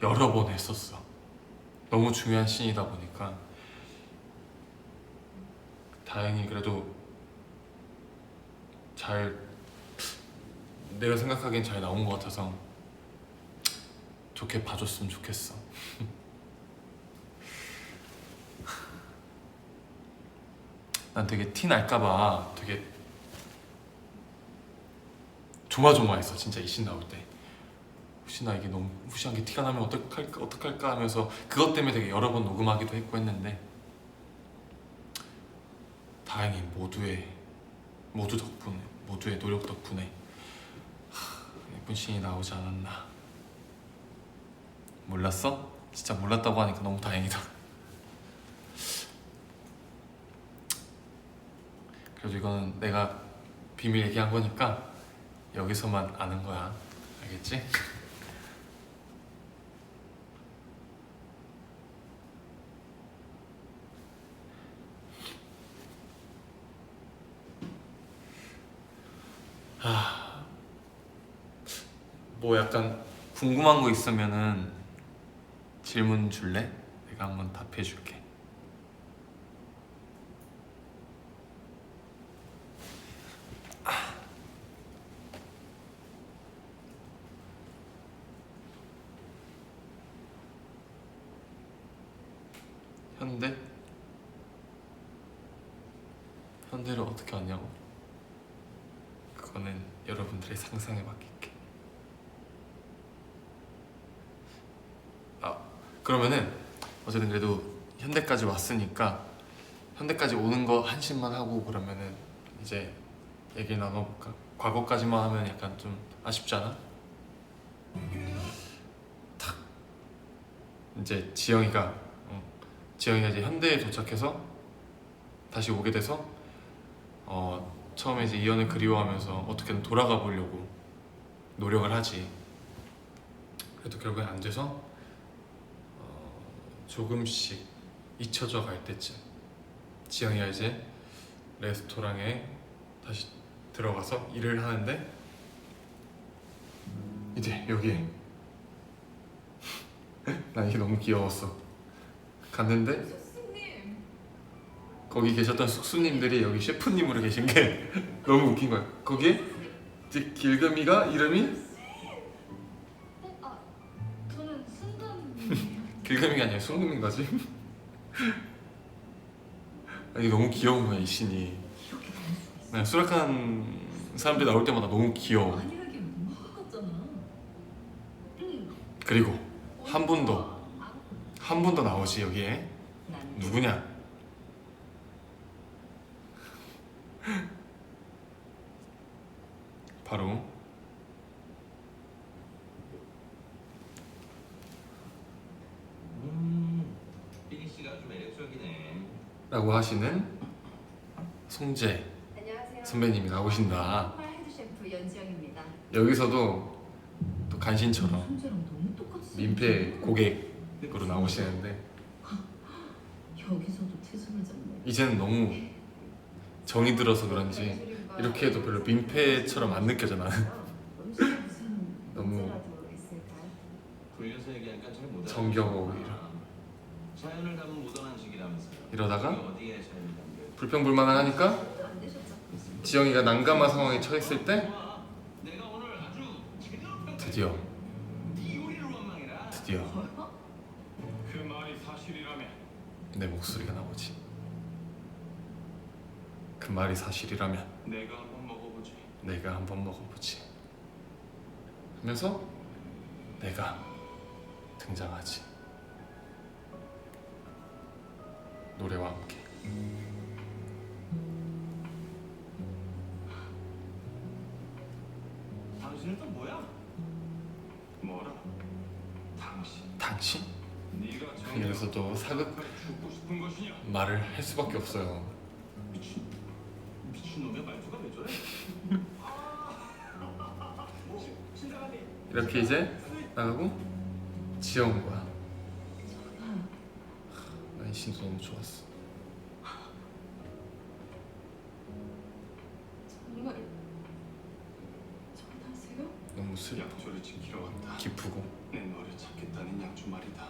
여러 번 했었어. 너무 중요한 씬이다 보니까. 다행히 그래도 내가 생각하기엔 잘 나온 것 같아서 좋게 봐줬으면 좋겠어. 난 되게 티 날까봐 되게 조마조마했어 진짜 이 씬 나올 때. 혹시나 이게 너무 후시한 게 티가 나면 어떡할까 하면서 그것 때문에 되게 여러 번 녹음하기도 했고 했는데, 다행히 모두 덕분에, 모두의 노력 덕분에 예쁜 씬이 나오지 않았나. 몰랐어? 진짜 몰랐다고 하니까 너무 다행이다. 그래도 이거는 내가 비밀 얘기한 거니까 여기서만 아는 거야. 알겠지? 뭐 약간 궁금한 거 있으면은 질문 줄래? 내가 한번 답해 줄게. 현대를 어떻게 왔냐고? 그거는 여러분들의 상상에 맡길게. 그러면은 어쨌든 그래도 현대까지 왔으니까 현대까지 오는 거 한심만 하고 그러면은 이제 얘기를 나눠볼까? 과거까지만 하면 약간 좀 아쉽잖아? 탁 이제 지영이가 이제 현대에 도착해서 다시 오게 돼서 처음에 이제 이현을 그리워하면서 어떻게든 돌아가 보려고 노력을 하지. 그래도 결국엔 안 돼서 조금씩 잊혀져 갈 때쯤 지영이가 이제 레스토랑에 다시 들어가서 일을 하는데 이제 여기에 난 이게 너무 귀여웠어. 갔는데 교수님. 거기 계셨던 숙수님들이 여기 셰프님으로 계신 게 너무 웃긴 거야. 거기에 이제 길금이가 이름이 저는 순담이에요. 길금이가 아니라 순금인 거지. 이게 너무 귀여운 거야 이 신이. 이렇게 될 수 있어. 그냥 수락한 사람들이 나올 때마다 너무 귀여워. 아니라기엔 못 먹었잖아. 그리고 한 분도 나오지 여기에. 난 누구냐? 바로 삐니 씨가 아주 매력적이네. 라고 하시는 송재 안녕하세요. 선배님이 나오신다. 정말 헤드 셰프 연지영입니다. 여기서도 또 간신처럼 손재랑 너무 똑같이 민폐 생겼어. 고객으로 나오시는데 여기서도 태선을 잡네. 이제는 너무 정이 들어서 그런지 이렇게 해도 별로 민폐처럼 안 느껴져 나는. 음식에 무슨 너무 문제라도 있을까요? 돌려서 얘기하니까 잘 못. 정겨워 오히려. 사연을 담은 묻어난식이라면서요. 이러다가 어디에 사연을 담겨요? 불평불만을 하니까 안 되셨죠? 지영이가 난감한 상황에 처했을 때 내가 오늘 아주 제대로 평가해. 드디어 네 요리를 원망해라. 그 말이 사실이라면 내 목소리가 나오지. 그 말이 사실이라면 내가 한번 먹어보지. 내가 한번 먹어보지 하면서 내가 등장하지. 노래와 함께. 당신은 또 뭐야? 뭐라? 당신. 당신? 네가 여기서도 사극 죽고 싶은 것이냐? 말을 할 수밖에 없어요. 미친놈의 말투가 왜 저래? 이렇게 이제 나가고 지영과 난 신도 너무 좋았어. 정말 전하세요? 너무 슬퍼. 약조를 지키러 왔다. 기쁘고 내 너를 찾겠다는 약조 말이다.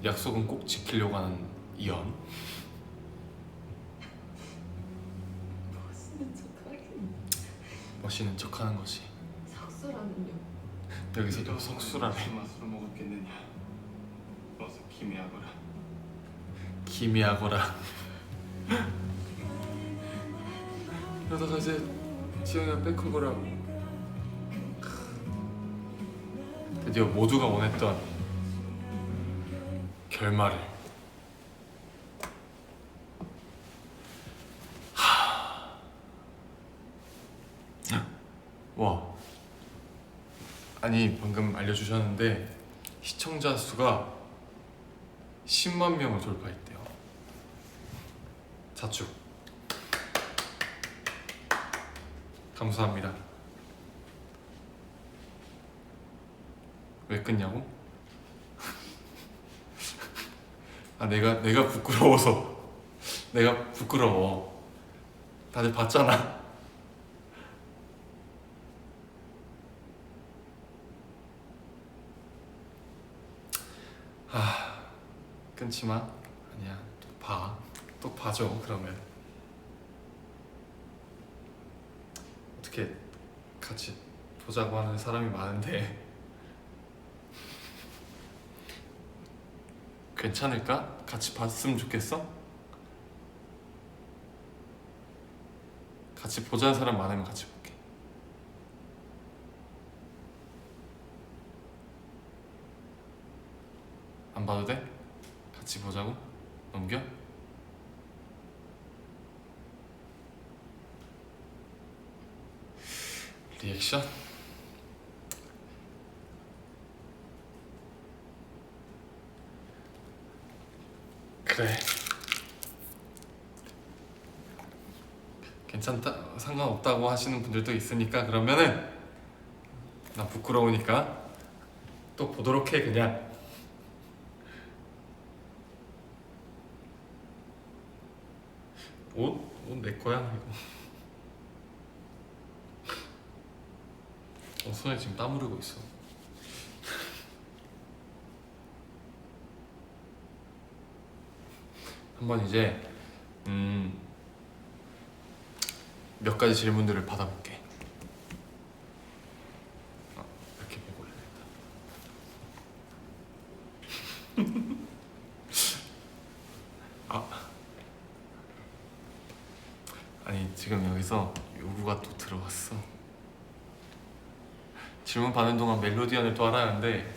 약속은 꼭 지키려고 하는 이연. 멋있는 척하긴. 멋있는 척하는 거지. 석소라는요? 여기서도 석수라네. 무슨 맛으로 먹었겠느냐? 어서 기매하거라. 기미하거라. 그러다가 이제 지영이가 백허거라고. 드디어 모두가 원했던 결말을. 와. 아니 방금 알려주셨는데 시청자 수가 10만 명을 돌파했대요. 자축. 감사합니다. 왜 끊냐고? 내가 부끄러워서. 내가 부끄러워. 다들 봤잖아. 끊지 마. 아니야. 또 봐. 또 봐줘. 그러면 어떻게 같이 보자고 하는 사람이 많은데 괜찮을까? 같이 봤으면 좋겠어? 같이 보자는 사람 많으면 같이 볼게. 안 봐도 돼? 같이 보자고? 넘겨? 리액션? 그래, 괜찮다, 상관없다고 하시는 분들도 있으니까 그러면은 나 부끄러우니까 또 보도록 해. 그냥 옷 내 거야 이거. 손에 지금 땀 흐르고 있어. 한번 이제 몇 가지 질문들을 받아볼게. 이렇게 보고 올려야겠다. 아니 지금 여기서 요구가 또 들어왔어. 질문 받는 동안 멜로디언을 또 알아야하는데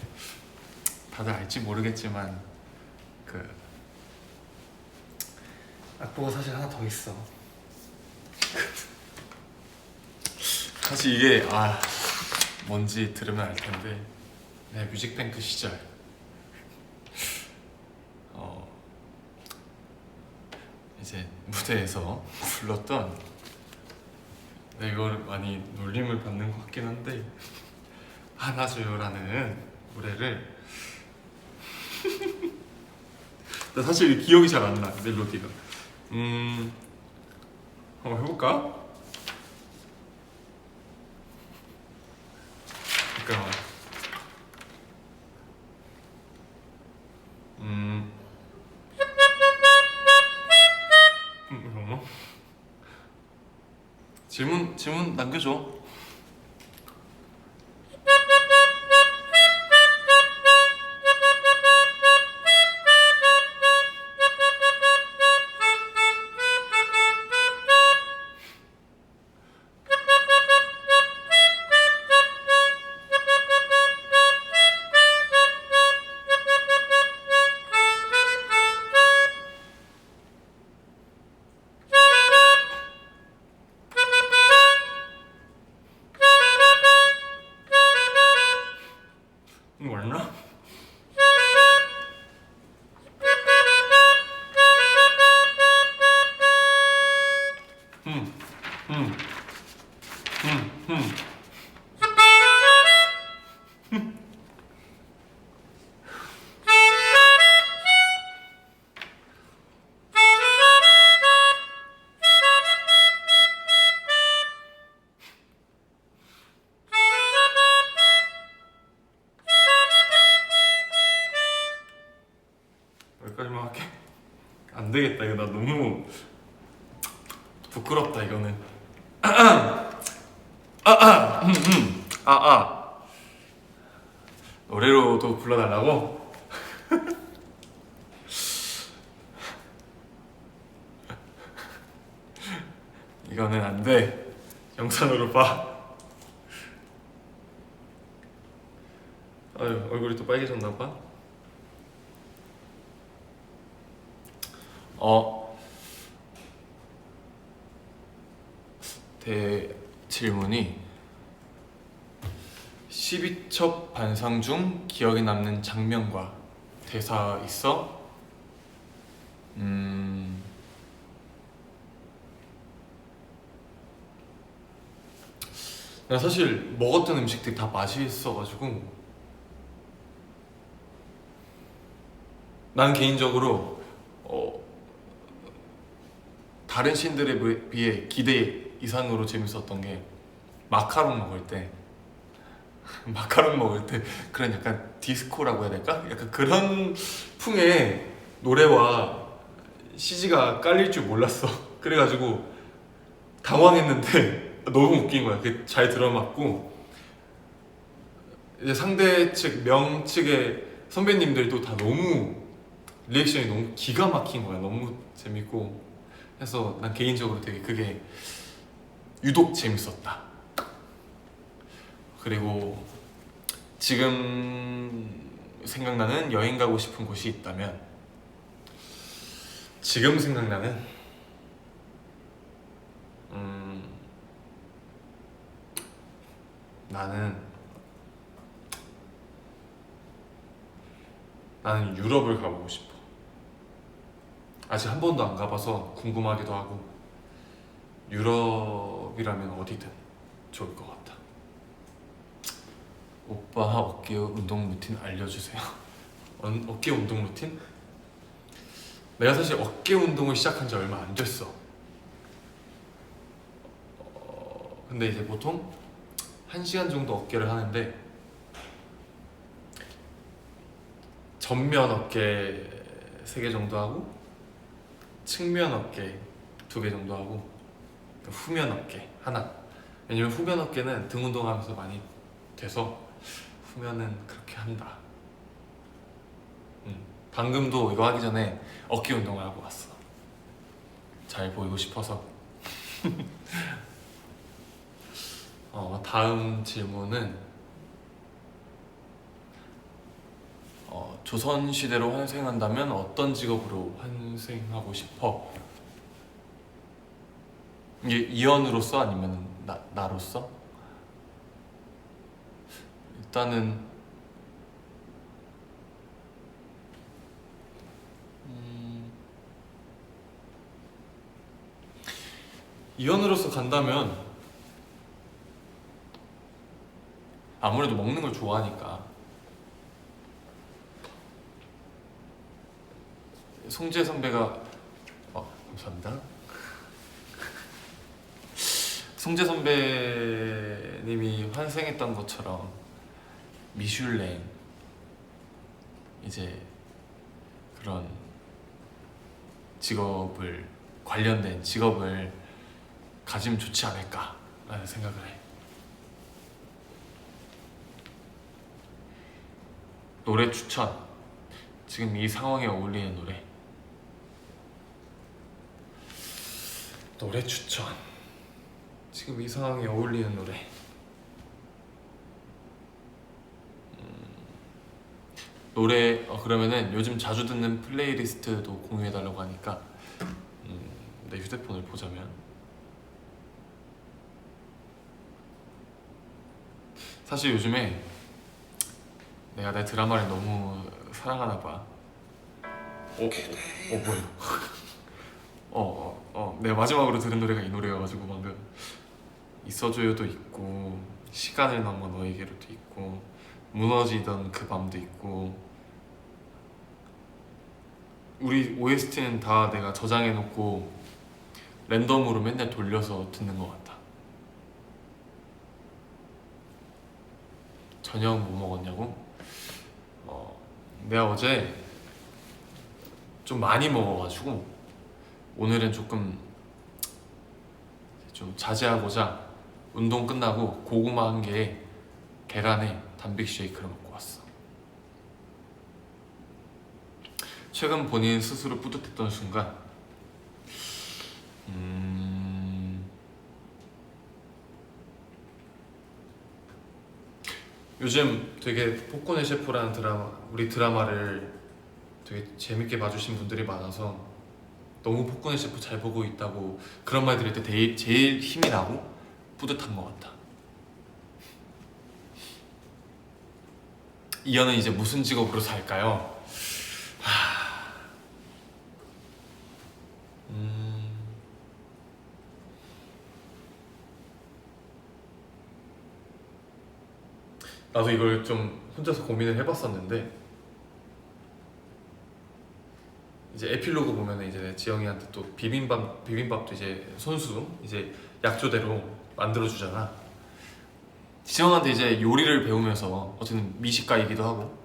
다들 알지 모르겠지만 그 악보가 사실 하나 더 있어. 사실 이게 뭔지 들으면 알 텐데 내 뮤직뱅크 시절 이제 무대에서 불렀던, 이걸 많이 놀림을 받는 것 같긴 한데, 안아줘요라는 노래를 나 사실 기억이 잘 안 나, 멜로디가. 한번 해볼까? 잠깐만. 질문 남겨줘. 이거 맞나? 여기까지만 할게. 안 되겠다, 이거 나 너무 부끄럽다 이거는. 노래로도 불러달라고? 이거는 안 돼. 영상으로 봐. 아유, 얼굴이 또 빨개졌나 봐. 질문이 12첩 반상 중 기억에 남는 장면과 대사 있어? 나 사실 먹었던 음식들이 다 맛있어가지고 난 개인적으로 다른 씬들에 비해 기대 이상으로 재밌었던 게 마카롱 먹을 때 그런 약간 디스코라고 해야 될까? 약간 그런 풍의 노래와 CG가 깔릴 줄 몰랐어. 그래가지고 당황했는데 너무 웃긴 거야. 그게 잘 들어맞고 이제 상대 측, 명 측의 선배님들도 다 너무 리액션이 너무 기가 막힌 거야. 너무 재밌고 해서 난 개인적으로 되게 그게 유독 재밌었다. 그리고 지금 생각나는 여행 가고 싶은 곳이 있다면 지금 생각나는 나는 유럽을 가보고 싶어. 아직 한 번도 안 가봐서 궁금하기도 하고 유럽이라면 어디든 좋을 것 같아. 오빠 어깨 운동 루틴 알려주세요. 어깨 운동 루틴? 내가 사실 어깨 운동을 시작한 지 얼마 안 됐어. 근데 이제 보통 1시간 정도 어깨를 하는데 전면 어깨 3개 정도 하고 측면 어깨 2개 정도 하고 후면 어깨 하나. 왜냐면 후면 어깨는 등 운동하면서 많이 돼서 후면은 그렇게 한다. 방금도 이거 하기 전에 어깨 운동을 하고 왔어. 잘 보이고 싶어서. 다음 질문은 조선시대로 환생한다면 어떤 직업으로 환생하고 싶어? 이게 이연으로서 아니면 나로서? 일단은 이연으로서 간다면 아무래도 먹는 걸 좋아하니까 송재 선배가 감사합니다. 송재 선배님이 환생했던 것처럼 미슐랭 이제 그런 관련된 직업을 가지면 좋지 않을까라는 생각을 해. 노래 추천. 지금 이 상황에 어울리는 노래 추천. 지금 이 상황에 어울리는 노래. 노래 그러면은 요즘 자주 듣는 플레이리스트도 공유해달라고 하니까 내 휴대폰을 보자면 사실 요즘에 내가 내 드라마를 너무 사랑하나 봐. 뭐야? 내가 마지막으로 들은 노래가 이 노래여가지고 방금 있어줘요도 있고 시간을 넘어 너에게로도 있고 무너지던 그 밤도 있고 우리 OST는 다 내가 저장해놓고 랜덤으로 맨날 돌려서 듣는 것 같아. 저녁 뭐 먹었냐고? 내가 어제 좀 많이 먹어가지고 오늘은 좀 자제하고자 운동 끝나고 고구마 1개에 계란에 단백 쉐이크를 먹고 왔어. 최근 본인 스스로 뿌듯했던 순간 요즘 되게 폭군의 셰프라는 우리 드라마를 되게 재밌게 봐주신 분들이 많아서 너무 폭군의 셰프 잘 보고 있다고 그런 말 들을 때 제일 힘이 나고 뿌듯한 것 같아. 이현은 이제 무슨 직업으로 살까요? 나도 이걸 좀 혼자서 고민을 해봤었는데 이제 에필로그 보면은 이제 지영이한테 또 비빔밥도 이제 손수 이제 약조대로 만들어주잖아. 지영한테 이제 요리를 배우면서 어쨌든 미식가이기도 하고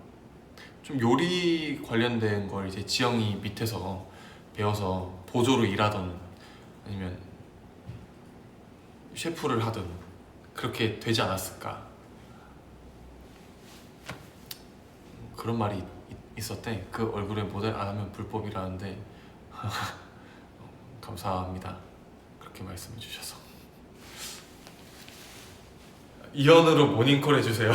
좀 요리 관련된 걸 이제 지영이 밑에서 배워서 보조로 일하던 아니면 셰프를 하든 그렇게 되지 않았을까. 그런 말이 있었대. 그 얼굴에 모델 안 하면 불법이라는데 감사합니다. 그렇게 말씀해 주셔서. 이연으로 모닝콜 해주세요.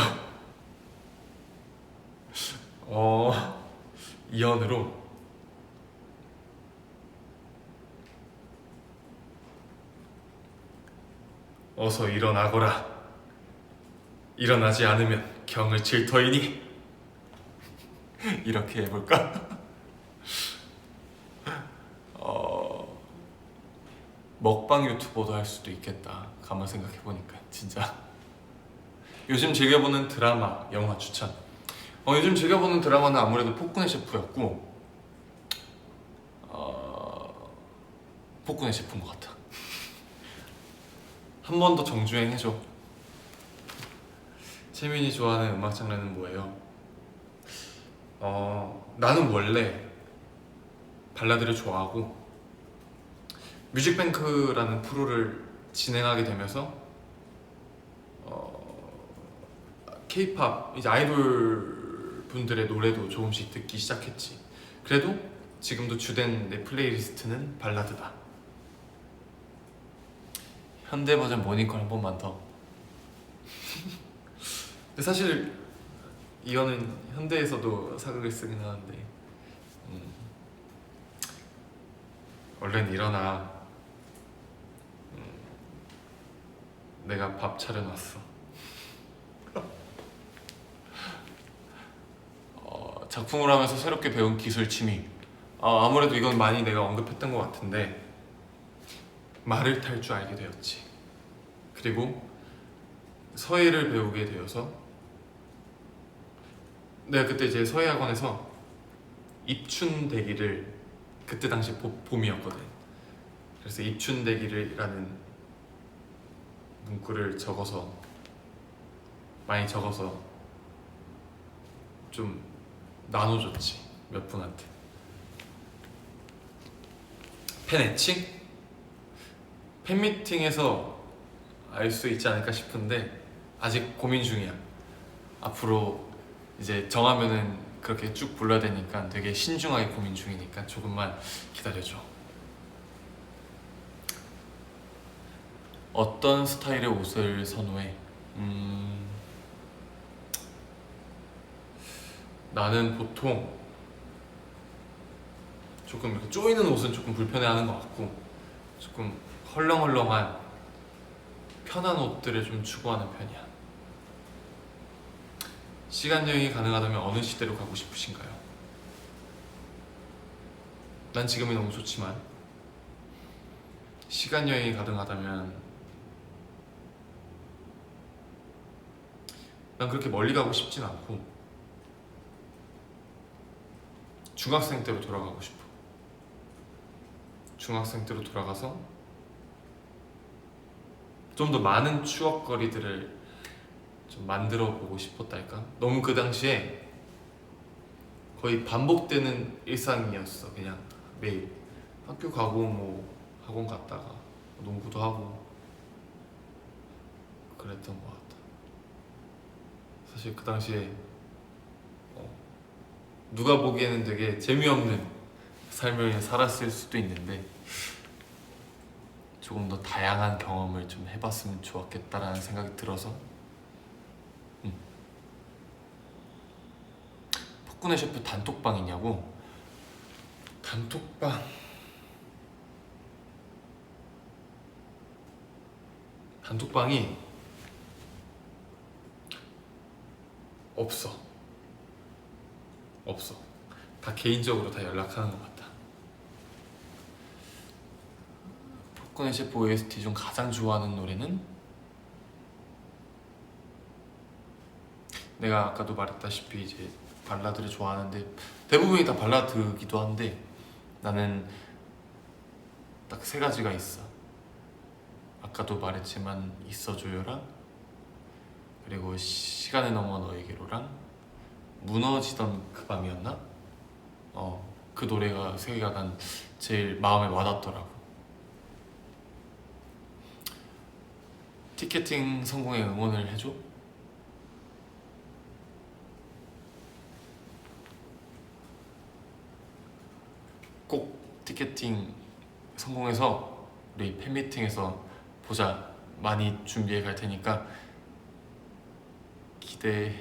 이연으로. 어서 일어나거라. 일어나지 않으면 경을 칠 터이니. 이렇게 해볼까? 먹방 유튜버도 할 수도 있겠다. 가만 생각해보니까 진짜. 요즘 즐겨보는 드라마, 영화 추천. 요즘 즐겨보는 드라마는 아무래도 폭군의 셰프였고, 폭군의 셰프인 것 같아. 한 번 더 정주행 해줘. 채민이 좋아하는 음악 장르는 뭐예요? 나는 원래 발라드를 좋아하고 뮤직뱅크라는 프로를 진행하게 되면서 K-팝 이제 아이돌 분들의 노래도 조금씩 듣기 시작했지. 그래도 지금도 주된 내 플레이리스트는 발라드다. 현대 버전 모닝콜 한 번만 더. 근데 사실 이거는 현대에서도 사극을 쓰긴 하는데 얼른 일어나. 내가 밥 차려놨어. 작품을 하면서 새롭게 배운 기술 취미. 아무래도 이건 많이 내가 언급했던 것 같은데 말을 탈 줄 알게 되었지. 그리고 서예를 배우게 되어서 내가 그때 이제 서예학원에서 입춘대기를, 그때 당시 봄이었거든. 그래서 입춘대기를이라는 문구를 많이 적어서 좀 나눠줬지, 몇 분한테. 팬애칭? 팬미팅에서 알 수 있지 않을까 싶은데 아직 고민 중이야. 앞으로 이제 정하면은 그렇게 쭉 불러야 되니까 되게 신중하게 고민 중이니까 조금만 기다려줘. 어떤 스타일의 옷을 선호해? 나는 보통 조금 이렇게 조이는 옷은 조금 불편해하는 것 같고, 조금 헐렁헐렁한 편한 옷들을 좀 추구하는 편이야. 시간 여행이 가능하다면 어느 시대로 가고 싶으신가요? 난 지금이 너무 좋지만 시간 여행이 가능하다면 난 그렇게 멀리 가고 싶진 않고 중학생 때로 돌아가고 싶어. 중학생 때로 돌아가서 좀 더 많은 추억거리들을 좀 만들어 보고 싶었달까? 너무 그 당시에 거의 반복되는 일상이었어. 그냥 매일 학교 가고 뭐 학원 갔다가 농구도 하고 그랬던 것 같아. 사실 그 당시에 누가 보기에는 되게 재미없는 삶을 살았을 수도 있는데 조금 더 다양한 경험을 좀 해봤으면 좋았겠다라는 생각이 들어서. 폭군의 셰프 단톡방이냐고? 단톡방이 없어. 다 개인적으로 다 연락하는 것 같다. 폭군의 셰프 OST 중 가장 좋아하는 노래는? 내가 아까도 말했다시피 이제 발라드를 좋아하는데 대부분이 다 발라드기도 한데 나는 딱 세 가지가 있어. 아까도 말했지만 있어줘요랑, 그리고 시간을 넘어 너에게로랑, 무너지던 그 밤이었나? 그 노래가 세 개가 난 제일 마음에 와닿더라고. 티켓팅 성공에 응원을 해줘? 티켓팅 성공해서 우리 팬미팅에서 보자. 많이 준비해 갈 테니까 기대해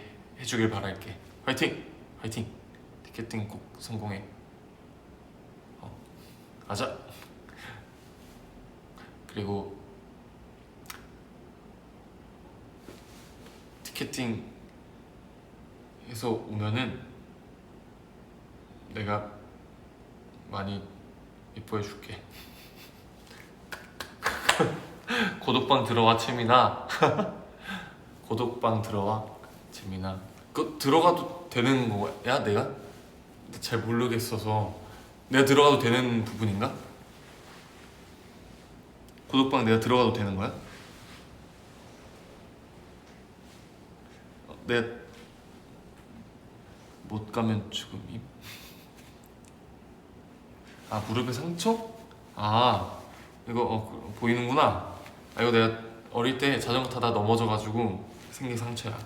주길 바랄게. 화이팅! 화이팅! 티켓팅 꼭 성공해. 가자. 그리고 티켓팅 해서 오면은 내가 많이 예뻐해 줄게. 고독방 들어와 채민아. 고독방 들어와 채민아. 그 들어가도 되는 거야 내가? 잘 모르겠어서. 내가 들어가도 되는 부분인가? 고독방 내가 들어가도 되는 거야? 내가 못 가면 죽음임? 아 무릎에 상처? 아 이거 보이는구나. 아 이거 내가 어릴 때 자전거 타다 넘어져가지고 생긴 상처야.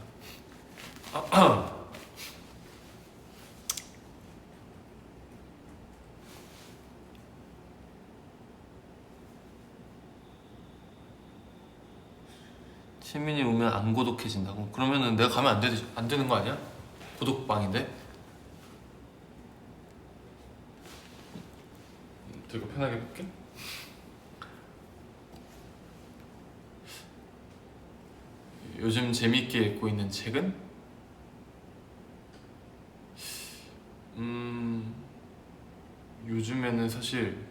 시민이 오면 안 고독해진다고? 그러면은 내가 가면 안 되는 거 아니야? 고독방인데? 들고 편하게 볼게. 요즘 재미있게 읽고 있는 책은? 요즘에는 사실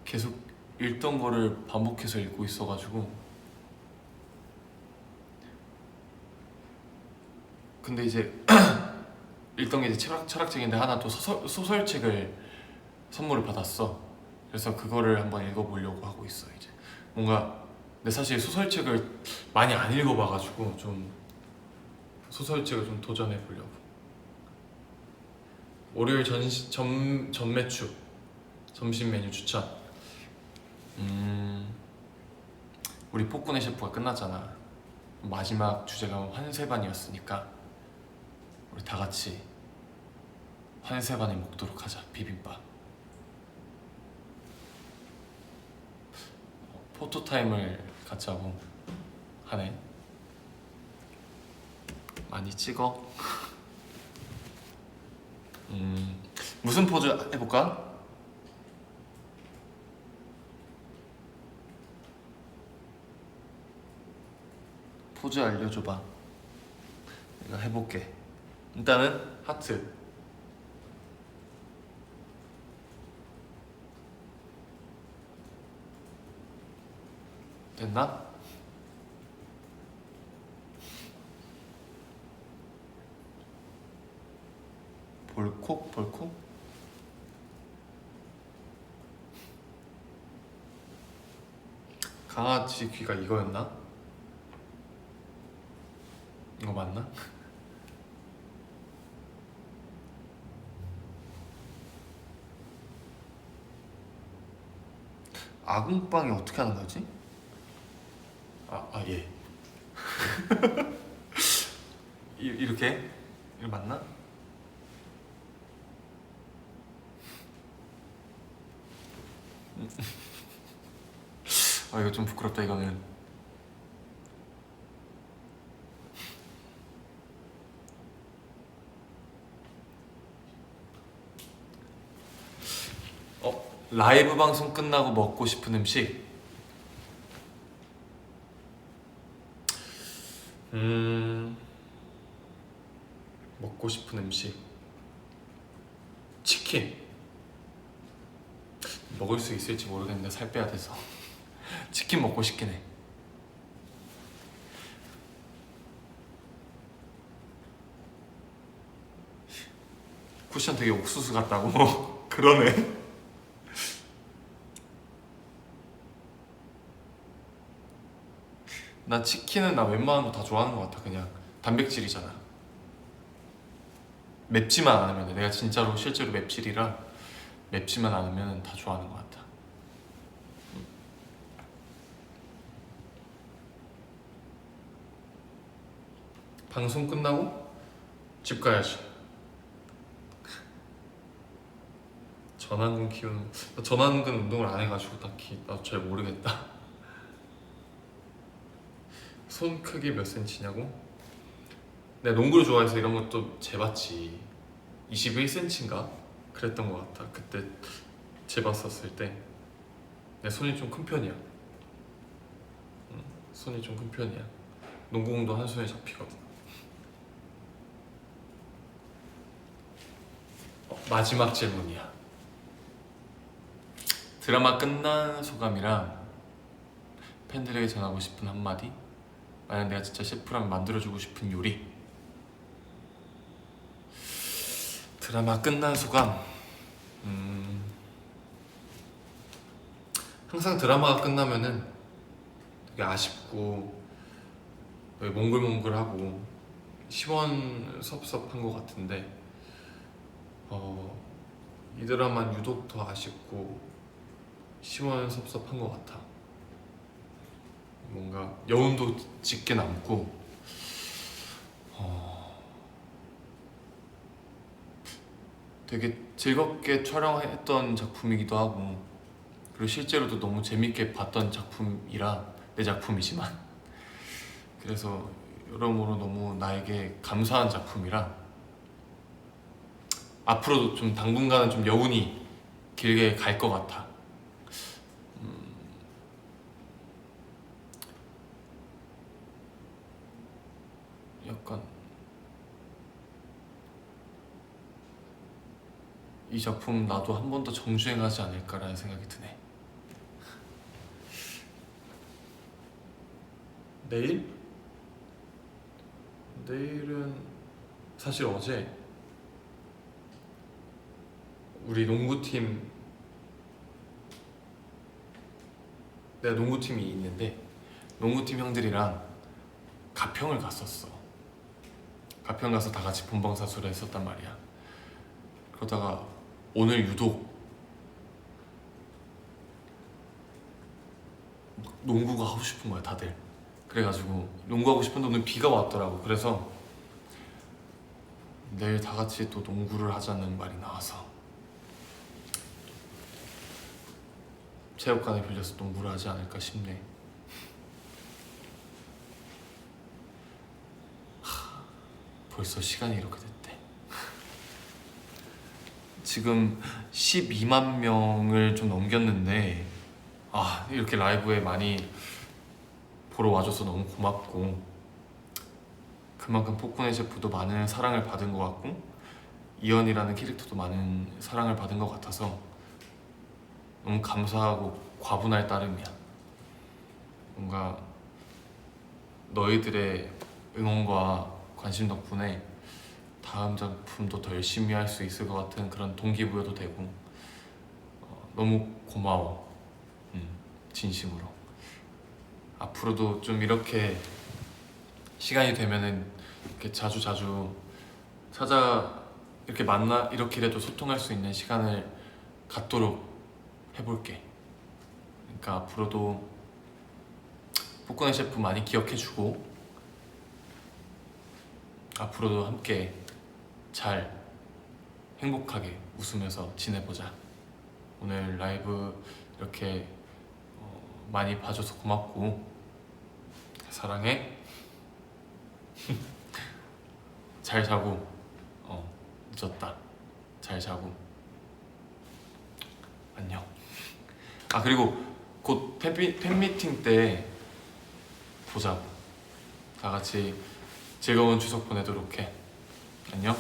계속 읽던 거를 반복해서 읽고 있어가지고. 근데 이제 읽던 게 이제 철학책인데 하나 또 소설책을 선물을 받았어. 그래서 그거를 한번 읽어보려고 하고 있어. 이제 뭔가 근데 사실 소설책을 많이 안 읽어봐가지고 좀 소설책을 좀 도전해보려고. 월요일 전매추 점심 메뉴 추천. 우리 폭군의 셰프가 끝났잖아. 마지막 주제가 환세반이었으니까 우리 다 같이 환세반을 먹도록 하자. 비빔밥. 포토타임을 같이 하고 하네. 많이 찍어. 무슨 포즈 해볼까? 포즈 알려줘봐. 내가 해볼게. 일단은 하트. 됐나? 볼콕. 강아지 귀가 이거였나? 이거 맞나? 아궁빵이 어떻게 하는 거지? 예. 이렇게 맞나? 이거 좀 부끄럽다 이거는. 라이브 방송 끝나고 먹고 싶은 음식. 먹고 싶은 음식 치킨. 먹을 수 있을지 모르겠는데 살 빼야 돼서 치킨 먹고 싶긴 해. 쿠션 되게 옥수수 같다고? 그러네. 난 치킨은 나 웬만한 거 다 좋아하는 것 같아. 그냥 단백질이잖아. 맵지만 않으면 돼. 내가 진짜로 실제로 맵찔이라 맵지만 않으면 다 좋아하는 것 같아. 방송 끝나고 집 가야지. 전완근 키우는, 전완근 운동을 안 해가지고 딱히 나도 잘 모르겠다. 손 크기 몇 센치냐고? 내가 농구를 좋아해서 이런 것도 재봤지. 21cm인가? 그랬던 것 같아. 그때 재봤었을 때 내 손이 좀 큰 편이야. 손이 좀 큰 편이야. 농구공도 한 손에 잡히거든. 마지막 질문이야. 드라마 끝난 소감이랑 팬들에게 전하고 싶은 한마디? 만약 내가 진짜 셰프라면 만들어주고 싶은 요리. 드라마 끝난 소감. 항상 드라마가 끝나면은 되게 아쉽고 몽글몽글하고 시원섭섭한 것 같은데 이 드라마는 유독 더 아쉽고 시원섭섭한 것 같아. 뭔가 여운도 짙게 남고 되게 즐겁게 촬영했던 작품이기도 하고, 그리고 실제로도 너무 재밌게 봤던 작품이라, 내 작품이지만 그래서 여러모로 너무 나에게 감사한 작품이라 앞으로도 좀 당분간은 좀 여운이 길게 갈 것 같아. 약간 이 작품 나도 한 번 더 정주행하지 않을까라는 생각이 드네. 내일은 사실 어제 우리 농구팀, 내가 농구팀이 있는데 농구팀 형들이랑 가평을 갔었어. 가평 가서 다 같이 본방사수를 했었단 말이야. 그러다가 오늘 유독 농구가 하고 싶은 거야 다들. 그래가지고 농구하고 싶은데 오늘 비가 왔더라고. 그래서 내일 다 같이 또 농구를 하자는 말이 나와서 체육관에 빌려서 농구를 하지 않을까 싶네. 벌써 시간이 이렇게 됐대. 지금 12만 명을 좀 넘겼는데 이렇게 라이브에 많이 보러 와줘서 너무 고맙고, 그만큼 포코네 셰프도 많은 사랑을 받은 것 같고 이연이라는 캐릭터도 많은 사랑을 받은 것 같아서 너무 감사하고 과분할 따름이야. 뭔가 너희들의 응원과 관심 덕분에 다음 작품도 더 열심히 할 수 있을 것 같은 그런 동기부여도 되고 너무 고마워. 진심으로. 앞으로도 좀 이렇게 시간이 되면은 이렇게 자주 이렇게 이렇게라도 소통할 수 있는 시간을 갖도록 해볼게. 그러니까 앞으로도 포코네 셰프 많이 기억해주고 앞으로도 함께 잘 행복하게 웃으면서 지내보자. 오늘 라이브 이렇게 많이 봐줘서 고맙고 사랑해. 잘 자고. 늦었다. 잘 자고. 안녕. 그리고 곧 팬미팅 때 보자고. 다 같이 즐거운 추석 보내도록 해. 안녕.